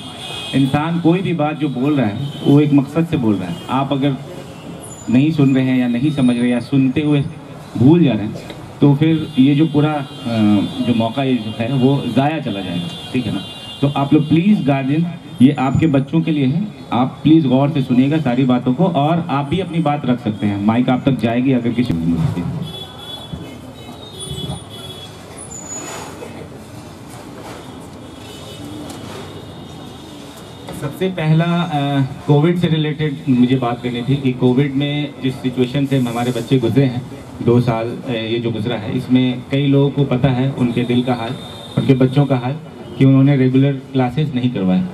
इंसान कोई भी बात जो बोल रहा है वो एक मकसद से बोल रहा है। आप अगर नहीं सुन रहे हैं या नहीं समझ रहे या सुनते हुए भूल जा रहे हैं तो फिर ये जो पूरा जो मौका ये जो है वो ज़ाया चला जाएगा, ठीक है ना। तो आप लोग प्लीज़ गार्जियन, ये आपके बच्चों के लिए है, आप प्लीज़ गौर से सुनिएगा सारी बातों को, और आप भी अपनी बात रख सकते हैं, माइक आप तक जाएगी अगर किसी सबसे पहला कोविड से रिलेटेड मुझे बात करनी थी कि कोविड में जिस सिचुएशन से हमारे बच्चे गुजरे हैं 2 साल ये जो गुजरा है, इसमें कई लोगों को पता है उनके दिल का हाल, उनके बच्चों का हाल, कि उन्होंने रेगुलर क्लासेस नहीं करवाए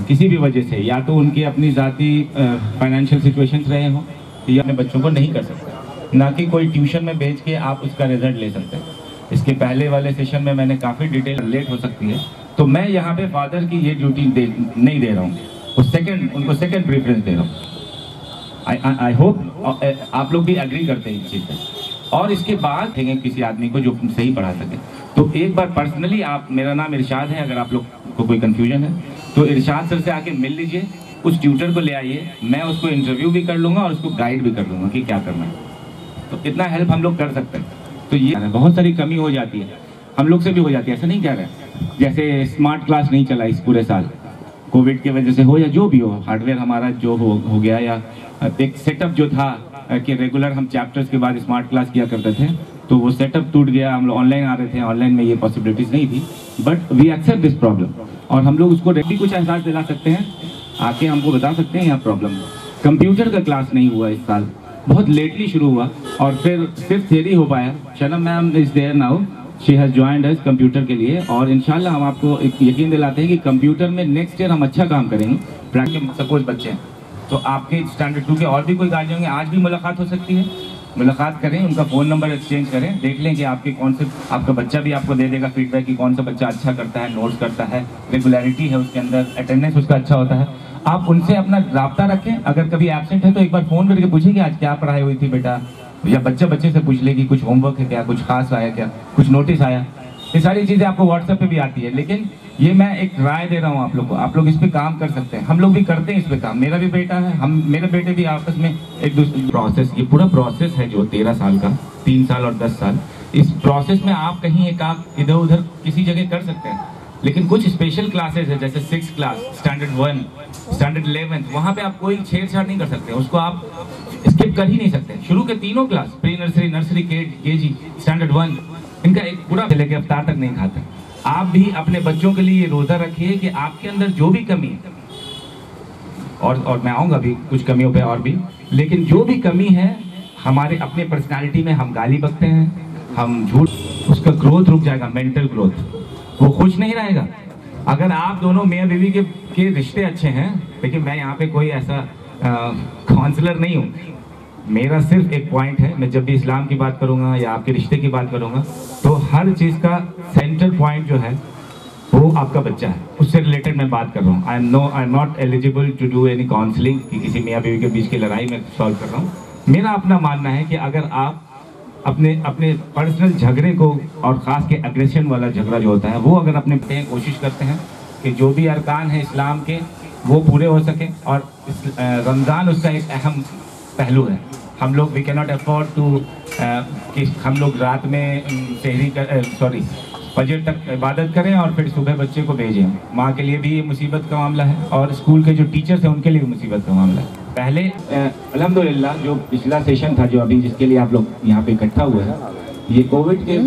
किसी भी वजह से, या तो उनकी अपनी ज़ाती फाइनेंशियल सिचुएशंस रहे हों या अपने बच्चों को नहीं कर सकते, ना कि कोई ट्यूशन में भेज के आप उसका रिजल्ट ले सकते हैं। इसके पहले वाले सेशन में मैंने काफ़ी डिटेल लेट हो सकती है, तो मैं यहाँ पे फादर की ये ड्यूटी नहीं दे रहा हूँ, उनको सेकंड प्रेफरेंस दे रहा हूँ। आई होप आप लोग भी एग्री करते हैं इस चीज़ से। और इसके बाद देंगे किसी आदमी को जो सही पढ़ा सके। तो एक बार पर्सनली आप, मेरा नाम इरशाद है, अगर आप लोग को कोई कन्फ्यूजन है तो इरशाद सर से आके मिल लीजिए, उस ट्यूटर को ले आइए, मैं उसको इंटरव्यू भी कर लूँगा और उसको गाइड भी कर लूँगा कि क्या करना है। तो इतना हेल्प हम लोग कर सकते हैं। तो ये बहुत सारी कमी हो जाती है, हम लोग से भी हो जाती है, ऐसा नहीं कह रहे। जैसे स्मार्ट क्लास नहीं चला इस पूरे साल, कोविड की वजह से हो या जो भी हो, हार्डवेयर हमारा जो हो गया, या एक सेटअप जो था कि रेगुलर हम चैप्टर्स के बाद स्मार्ट क्लास किया करते थे, तो वो सेटअप टूट गया। हम लोग ऑनलाइन आ रहे थे, ऑनलाइन में ये पॉसिबिलिटीज़ नहीं थी, but we accept this problem और हम लोग उसको रेडी कुछ एहसास दिला सकते हैं, आके हमको बता सकते हैं यहाँ प्रॉब्लम। कंप्यूटर का क्लास नहीं हुआ इस साल, बहुत लेटली शुरू हुआ और फिर सिर्फ थियरी हो पाया। Shanam ma'am is there now, she has joined us computer के लिए, और इंशाल्लाह हम आपको एक यकीन दिलाते हैं कि कंप्यूटर में नेक्स्ट ईयर हम अच्छा काम करेंगे। प्रैक्टिकल सपोज बच्चे हैं तो आपके स्टैंडर्ड 2 के और भी कोई गार्जियन होंगे, आज भी मुलाकात हो सकती है, मुलाकात करें, उनका फ़ोन नंबर एक्सचेंज करें, देख लें कि आपके कौन से, आपका बच्चा भी आपको दे देगा फीडबैक कि कौन सा बच्चा अच्छा करता है, नोट्स करता है, रेगुलरिटी है उसके अंदर, अटेंडेंस उसका अच्छा होता है। आप उनसे अपना राब्ता रखें, अगर कभी एब्सेंट है तो एक बार फ़ोन करके पूछिए कि आज क्या पढ़ाई हुई थी बेटा, या बच्चे से पूछ ले कि कुछ होमवर्क है क्या, कुछ खास आया क्या, कुछ नोटिस आया। ये सारी चीज़ें आपको व्हाट्सएप पे भी आती है, लेकिन ये मैं एक राय दे रहा हूँ आप लोग को, आप लोग इस पे काम कर सकते हैं, हम लोग भी करते हैं इस पे काम। मेरा भी बेटा है, मेरे बेटे भी आपस में एक दूसरे प्रोसेस, ये पूरा प्रोसेस है जो 13 साल का, 3 साल और 10 साल, इस प्रोसेस में आप कहीं एक आप इधर उधर किसी जगह कर सकते हैं, लेकिन कुछ स्पेशल क्लासेस है जैसे 6th क्लास, स्टैंडर्ड 1, स्टैंडर्ड 11, वहाँ पे आप कोई छेड़छाड़ नहीं कर सकते, उसको आप स्किप कर ही नहीं सकते। शुरू के तीनों class, pre nursery, nursery, KG, standard 1, इनका एक पूरा लेके अवतार तक नहीं खाते। आप भी अपने बच्चों के लिए ये रोजा रखिए कि आपके अंदर जो भी कमी है, और मैं आऊँगा भी कुछ कमियों पे और भी, लेकिन जो भी कमी है हमारे अपने पर्सनालिटी में, हम गाली बकते हैं, हम झूठ, उसका ग्रोथ रुक जाएगा, मेंटल ग्रोथ, वो खुश नहीं रहेगा। अगर आप दोनों मियाँ बीवी के रिश्ते अच्छे हैं, लेकिन मैं यहाँ पे कोई ऐसा काउंसलर नहीं हूँ, मेरा सिर्फ एक पॉइंट है, मैं जब भी इस्लाम की बात करूँगा या आपके रिश्ते की बात करूँगा तो हर चीज़ का सेंटर पॉइंट जो है वो आपका बच्चा है, उससे रिलेटेड मैं बात कर रहा हूँ। I am not eligible to do any counselling कि किसी मियाँ बीवी के बीच की लड़ाई में सॉल्व कर रहा हूँ। मेरा अपना मानना है कि अगर आप अपने पर्सनल झगड़े को, और ख़ास के एग्रेशन वाला झगड़ा जो होता है, वो अगर अपने कोशिश करते हैं कि जो भी अरकान है इस्लाम के वो पूरे हो सके, और रमज़ान उसका एक अहम पहलू है। हम लोग we can not afford to कि हम लोग रात में सहरी फजर तक इबादत करें और फिर सुबह बच्चे को भेजें। माँ के लिए भी ये मुसीबत का मामला है और स्कूल के जो टीचर्स हैं उनके लिए भी मुसीबत का मामला है। पहले अल्हम्दुलिल्लाह जो पिछला सेशन था, जो अभी जिसके लिए आप लोग यहाँ पे इकट्ठा हुए हैं, ये कोविड के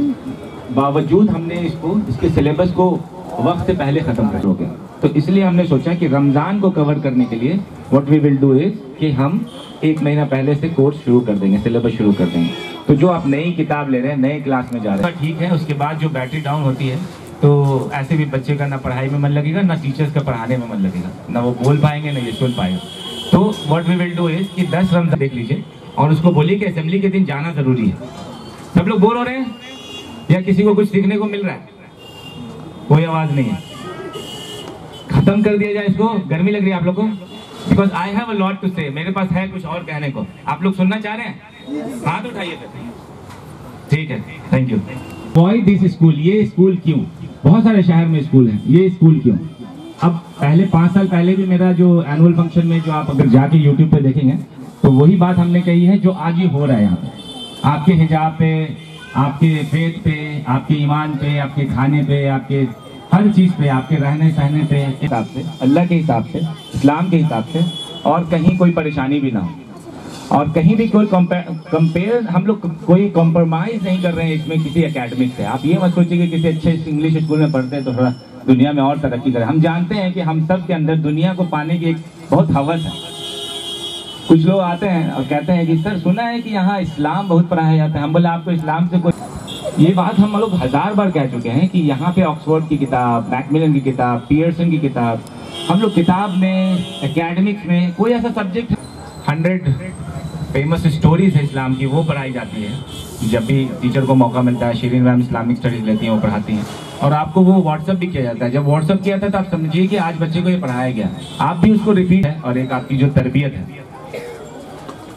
बावजूद हमने इसके सिलेबस को वक्त से पहले ख़त्म कर लोगे, तो इसलिए हमने सोचा कि रमज़ान को कवर करने के लिए what we will do is कि हम 1 महीना पहले से कोर्स शुरू कर देंगे, सिलेबस शुरू कर देंगे। तो जो आप नई किताब ले रहे हैं, नए क्लास में जा रहे हैं, ठीक है, उसके बाद जो बैटरी डाउन होती है तो ऐसे भी बच्चे का ना पढ़ाई में मन लगेगा, ना टीचर्स का पढ़ाने में मन लगेगा, ना वो बोल पाएंगे, ना ये सुन पाएंगे। तो what we will do is कि 10 रमज़ान देख लीजिए और उसको बोलिए कि असेंबली के दिन जाना ज़रूरी है। सब लोग बोल हो रहे हैं या किसी को कुछ सीखने को मिल रहा है? कोई आवाज़ नहीं है। खत्म कर दिया जाए इसको, गर्मी लग रही है आप लोगों को? Because I have a lot to say, मेरे पास है कुछ और कहने को। आप लोग सुनना चाह रहे हैं? हाथ उठाइए फिर। ठीक है, thank you. Avoid this school, ये स्कूल क्यों? बहुत सारे शहर में स्कूल हैं, ये स्कूल क्यों? अब पहले 5 साल पहले भी मेरा जो एनुअल फंक्शन में, जो आप अगर जाके यूट्यूब पे देखेंगे तो वही बात हमने कही है जो आज ही हो रहा है यहाँ पे। आपके हिजाब पे, आपके फेथ पे, आपके ईमान पे, आपके खाने पे, आपके हर चीज़ पे, आपके रहने सहने पे हिसाब से, अल्लाह के हिसाब से, इस्लाम के हिसाब से, और कहीं कोई परेशानी भी ना हो, और कहीं भी कोई कंपेयर, हम लोग कोई कॉम्प्रोमाइज़ नहीं कर रहे हैं इसमें किसी एकेडमिक से। आप ये मत सोचिए कि किसी अच्छे इंग्लिश स्कूल में पढ़ते हैं तो थोड़ा दुनिया में और तरक्की करें। हम जानते हैं कि हम सब के अंदर दुनिया को पाने की एक बहुत हवस है। कुछ लोग आते हैं और कहते हैं कि सर सुना है कि यहाँ इस्लाम बहुत पढ़ाया जाता है। हम बोले आपको इस्लाम से कोई, ये बात हम लोग 1000 बार कह चुके हैं कि यहाँ पे ऑक्सफोर्ड की किताब, मैकमिलन की किताब, पियर्सन की किताब, हम लोग किताब में, एकेडमिक्स में कोई ऐसा सब्जेक्ट 100 फेमस स्टोरीज है इस्लाम की, वो पढ़ाई जाती है। जब भी टीचर को मौका मिलता है, शिरीन मैम इस्लामिक स्टडीज लेती हैं, वो पढ़ाती हैं और आपको वो व्हाट्सअप भी किया जाता है। जब व्हाट्सअप किया था तो आप समझिए कि आज बच्चे को ये पढ़ाया गया, आप भी उसको रिपीट है। और एक आपकी जो तरबियत है,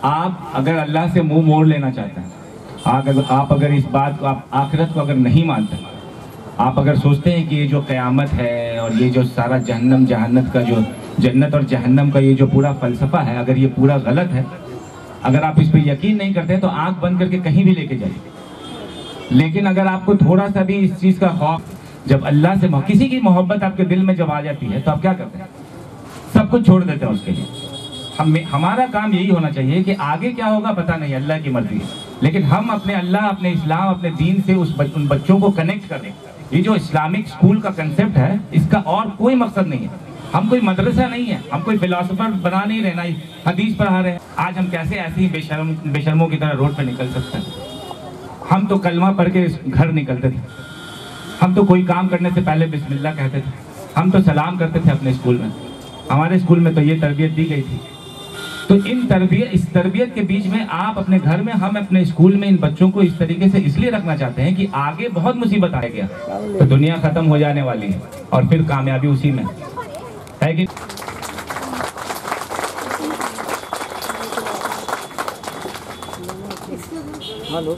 आप अगर अल्लाह से मुंह मोड़ लेना चाहते हैं, आप अगर इस बात को, आप आखिरत को अगर नहीं मानते, आप अगर सोचते हैं कि ये जो क़यामत है और ये जो सारा जहन्नम जहन्नत का जो जन्नत और जहन्नम का ये जो पूरा फ़लसफ़ा है, अगर ये पूरा गलत है, अगर आप इस पर यकीन नहीं करते तो आंख बंद करके कहीं भी लेके जाइए। लेकिन अगर आपको थोड़ा सा भी इस चीज़ का खौफ, जब अल्लाह से किसी की मोहब्बत आपके दिल में जब आ जाती है तो आप क्या करते हैं? सब कुछ छोड़ देते हैं उसके लिए। हमारा काम यही होना चाहिए कि आगे क्या होगा पता नहीं, अल्लाह की मर्जी है, लेकिन हम अपने अल्लाह, अपने इस्लाम, अपने दीन से उन बच्चों को कनेक्ट करें। ये जो इस्लामिक स्कूल का कंसेप्ट है, इसका और कोई मकसद नहीं है। हम कोई मदरसा नहीं है, हम कोई फिलोसोफर बना नहीं रहे, ना हदीस पढ़ा रहे हैं। आज हम कैसे ऐसे ही बेशर्मों की तरह रोड पे निकल सकते हैं? हम तो कलमा पढ़ के घर निकलते थे, हम तो कोई काम करने से पहले बिस्मिल्लाह कहते थे, हम तो सलाम करते थे अपने स्कूल में। हमारे स्कूल में तो ये तरबियत दी गई थी। तो इस तरबियत के बीच में आप अपने घर में, हम अपने स्कूल में इन बच्चों को इस तरीके से इसलिए रखना चाहते हैं कि आगे बहुत मुसीबत आ गया तो दुनिया खत्म हो जाने वाली है और फिर कामयाबी उसी में है कि हेलो।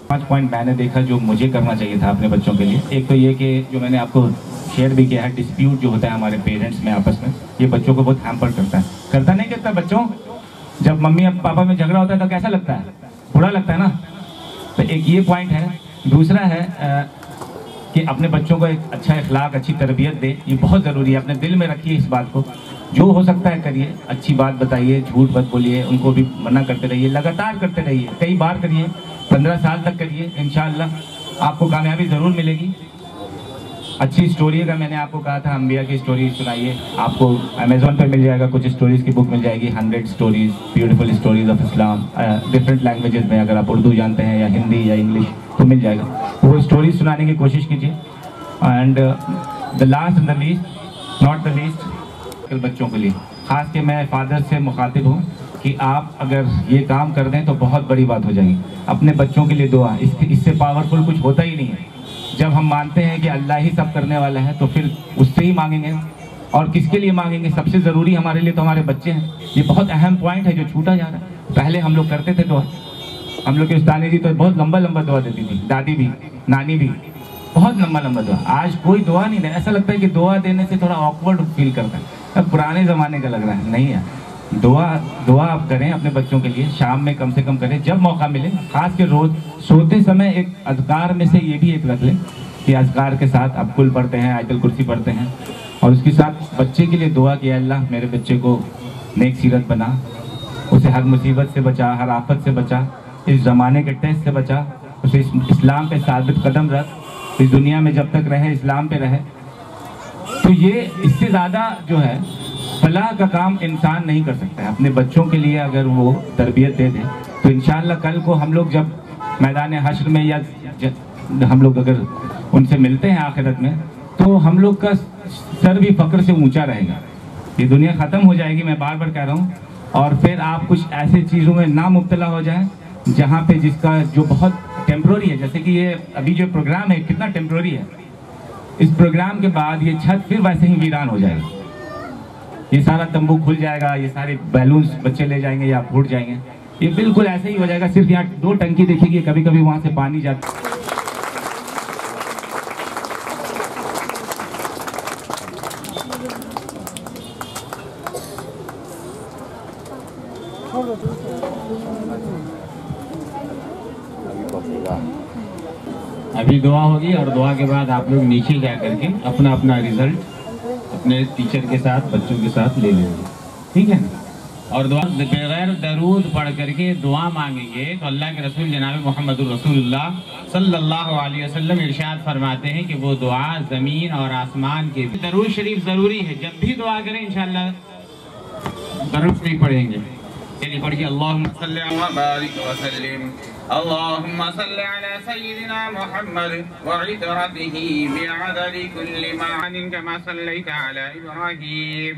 5 पॉइंट मैंने देखा जो मुझे करना चाहिए था अपने बच्चों के लिए। एक तो ये कि जो मैंने आपको शेयर भी किया है, डिस्प्यूट जो होता है हमारे पेरेंट्स में आपस में, ये बच्चों को बहुत हैम्पर करता नहीं करता। बच्चों जब मम्मी अब पापा में झगड़ा होता है तो कैसा लगता है? बुरा लगता है ना। तो एक ये पॉइंट है। दूसरा है कि अपने बच्चों को एक अच्छा इखलाक, अच्छी तरबियत दे, ये बहुत ज़रूरी है। अपने दिल में रखिए इस बात को, जो हो सकता है करिए, अच्छी बात बताइए, झूठ मत बोलिए, उनको भी मना करते रहिए, लगातार करते रहिए, कई बार करिए, 15 साल तक करिए, इंशाअल्लाह आपको कामयाबी ज़रूर मिलेगी। अच्छी स्टोरी का मैंने आपको कहा था, अंबिया की स्टोरी सुनाइए। आपको अमेज़ॉन पर मिल जाएगा, कुछ स्टोरीज़ की बुक मिल जाएगी, 100 stories, beautiful stories of Islam, different languages में। अगर आप उर्दू जानते हैं या हिंदी या इंग्लिश तो मिल जाएगा, वो स्टोरीज सुनाने की कोशिश कीजिए। And the last and the least, not the least, बच्चों के लिए ख़ास के मैं फादर से मुखातिब हूँ कि आप अगर ये काम कर दें तो बहुत बड़ी बात हो जाएगी। अपने बच्चों के लिए दुआ, इससे पावरफुल कुछ होता ही नहीं है। जब हम मानते हैं कि अल्लाह ही सब करने वाला है तो फिर उससे ही मांगेंगे। और किसके लिए मांगेंगे? सबसे ज़रूरी हमारे लिए तो हमारे बच्चे हैं। ये बहुत अहम पॉइंट है जो छूटा जा रहा है। पहले हम लोग करते थे दुआ, हम लोग की उस्तानी जी तो बहुत लंबा लंबा दुआ देती थी, दादी भी, नानी भी, बहुत लंबा लंबा दुआ। आज कोई दुआ नहीं है। ऐसा लगता है कि दुआ देने से थोड़ा ऑकवर्ड फील करता है, अब पुराने ज़माने का लग रहा है। नहीं है, दुआ आप करें अपने बच्चों के लिए, शाम में कम से कम करें जब मौका मिले। खास के रोज़ सोते समय एक अज़कार में से ये भी एक रख लें कि अज़कार के साथ आप कुल पढ़ते हैं, आयतुल कुर्सी पढ़ते हैं, और उसके साथ बच्चे के लिए दुआ कि अल्लाह मेरे बच्चे को नेक सीरत बना, उसे हर मुसीबत से बचा, हर आफत से बचा, इस ज़माने के टेस्ट से बचा, उसे इस्लाम पे साबित कदम रख, इस दुनिया में जब तक रहे इस्लाम पे रहे। तो ये इससे ज़्यादा जो है फलाह का काम इंसान नहीं कर सकता है। अपने बच्चों के लिए अगर वो तरबियत दे दे तो इंशाअल्लाह कल को हम लोग जब मैदान हश्र में या हम लोग अगर उनसे मिलते हैं आखिरत में, तो हम लोग का सर भी फ़क्र से ऊंचा रहेगा। ये दुनिया ख़त्म हो जाएगी, मैं बार बार कह रहा हूँ, और फिर आप कुछ ऐसे चीज़ों में ना मुब्तला हो जाएं जहाँ पे जिसका जो बहुत टेम्प्रोरी है। जैसे कि ये अभी जो प्रोग्राम है कितना टेम्प्रोरी है, इस प्रोग्राम के बाद ये छत फिर वैसे ही वीरान हो जाएगी, ये सारा तंबू खुल जाएगा, ये सारे बैलून्स बच्चे ले जाएंगे या फूट जाएंगे, ये बिल्कुल ऐसे ही हो जाएगा। सिर्फ यहाँ 2 टंकी देखिए, कभी कभी वहाँ से पानी जाता अभी दुआ होगी और दुआ के बाद आप लोग नीचे जा करके अपना रिजल्ट अपने टीचर के साथ, बच्चों के साथ ले लेंगे, ठीक है ना? और दुआ बगैर दरूद पढ़ करके दुआ मांगेंगे तो अल्लाह के रसूल जनाब मोहम्मद रसूलुल्लाह सल्लल्लाहु अलैहि वसल्लम इरशाद फरमाते हैं कि वो दुआ ज़मीन और आसमान के दरूद शरीफ ज़रूरी है। जब भी दुआ करें इंशाअल्लाह दरूद शरीफ पढ़ेंगे। चलिए पढ़िए अल्लाहुम्मा सल्लि व बारिक व सल्लिम अल्लाहुम्मा सल्लि अला सय्यिदिना मुहम्मद व इतरतिही बिअददि कुल्ली मानिन कमा सल्लैता अला इब्राहीम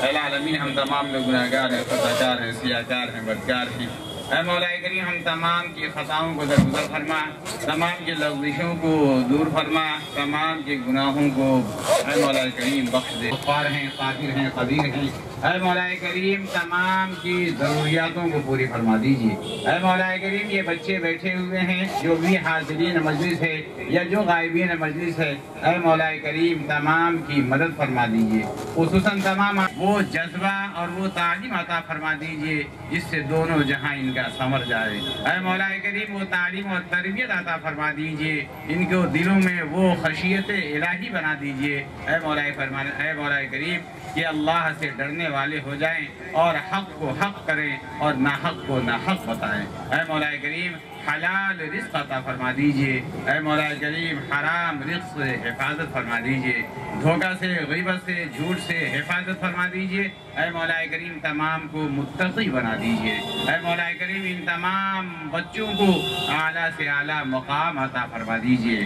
आलमीन। हम तमाम लोग गुनाहगार हैं, खताकार हैं, सियाकार हैं, बदकार हैं। ऐ मौला करीम हम तमाम की खताओं को दरगुजर फरमा, तमाम के लग़ज़िशों को दूर फरमा, तमाम के गुनाहों को ऐ मौला करीम बख्श दे। ग़फ़ार हैं, क़ादिर हैं, क़दीर हैं। ऐ मौला करीम तमाम की ज़रूरियातों को पूरी फरमा दीजिए। ऐ मौला करीम ये बच्चे बैठे हुए हैं जो भी हाज़िरीन मजलिस है या जो गायबीन मजलिस है, ऐ मौला करीम तमाम की मदद फरमा दीजिए। खुसूसन तमाम वो जज्बा और वो तालीम अता फरमा दीजिए जिससे दोनों जहां इनका संवर जाए। ऐ मौला करीम वो तालीम और तरबियत अता फरमा दीजिए, इनको दिलों में वो खशियत इलाही बना दीजिए। ऐ मौला करीम कि अल्लाह से डरने वाले हो जाएं और हक को हक करें और नाहक को नाहक बताएं। ऐ मौला करीम हलाल रिज़्क़ अता फरमा दीजिए। ऐ मौला करीम हराम रिज़्क़ से हिफाजत फरमा दीजिए, धोखा से, ग़ीबत से, झूठ से हिफाजत फरमा दीजिए। ऐ मौला करीम तमाम को मुत्तक़ी बना दीजिए। ऐ मौला करीम इन तमाम बच्चों को आला से आला मकाम अता फरमा दीजिए।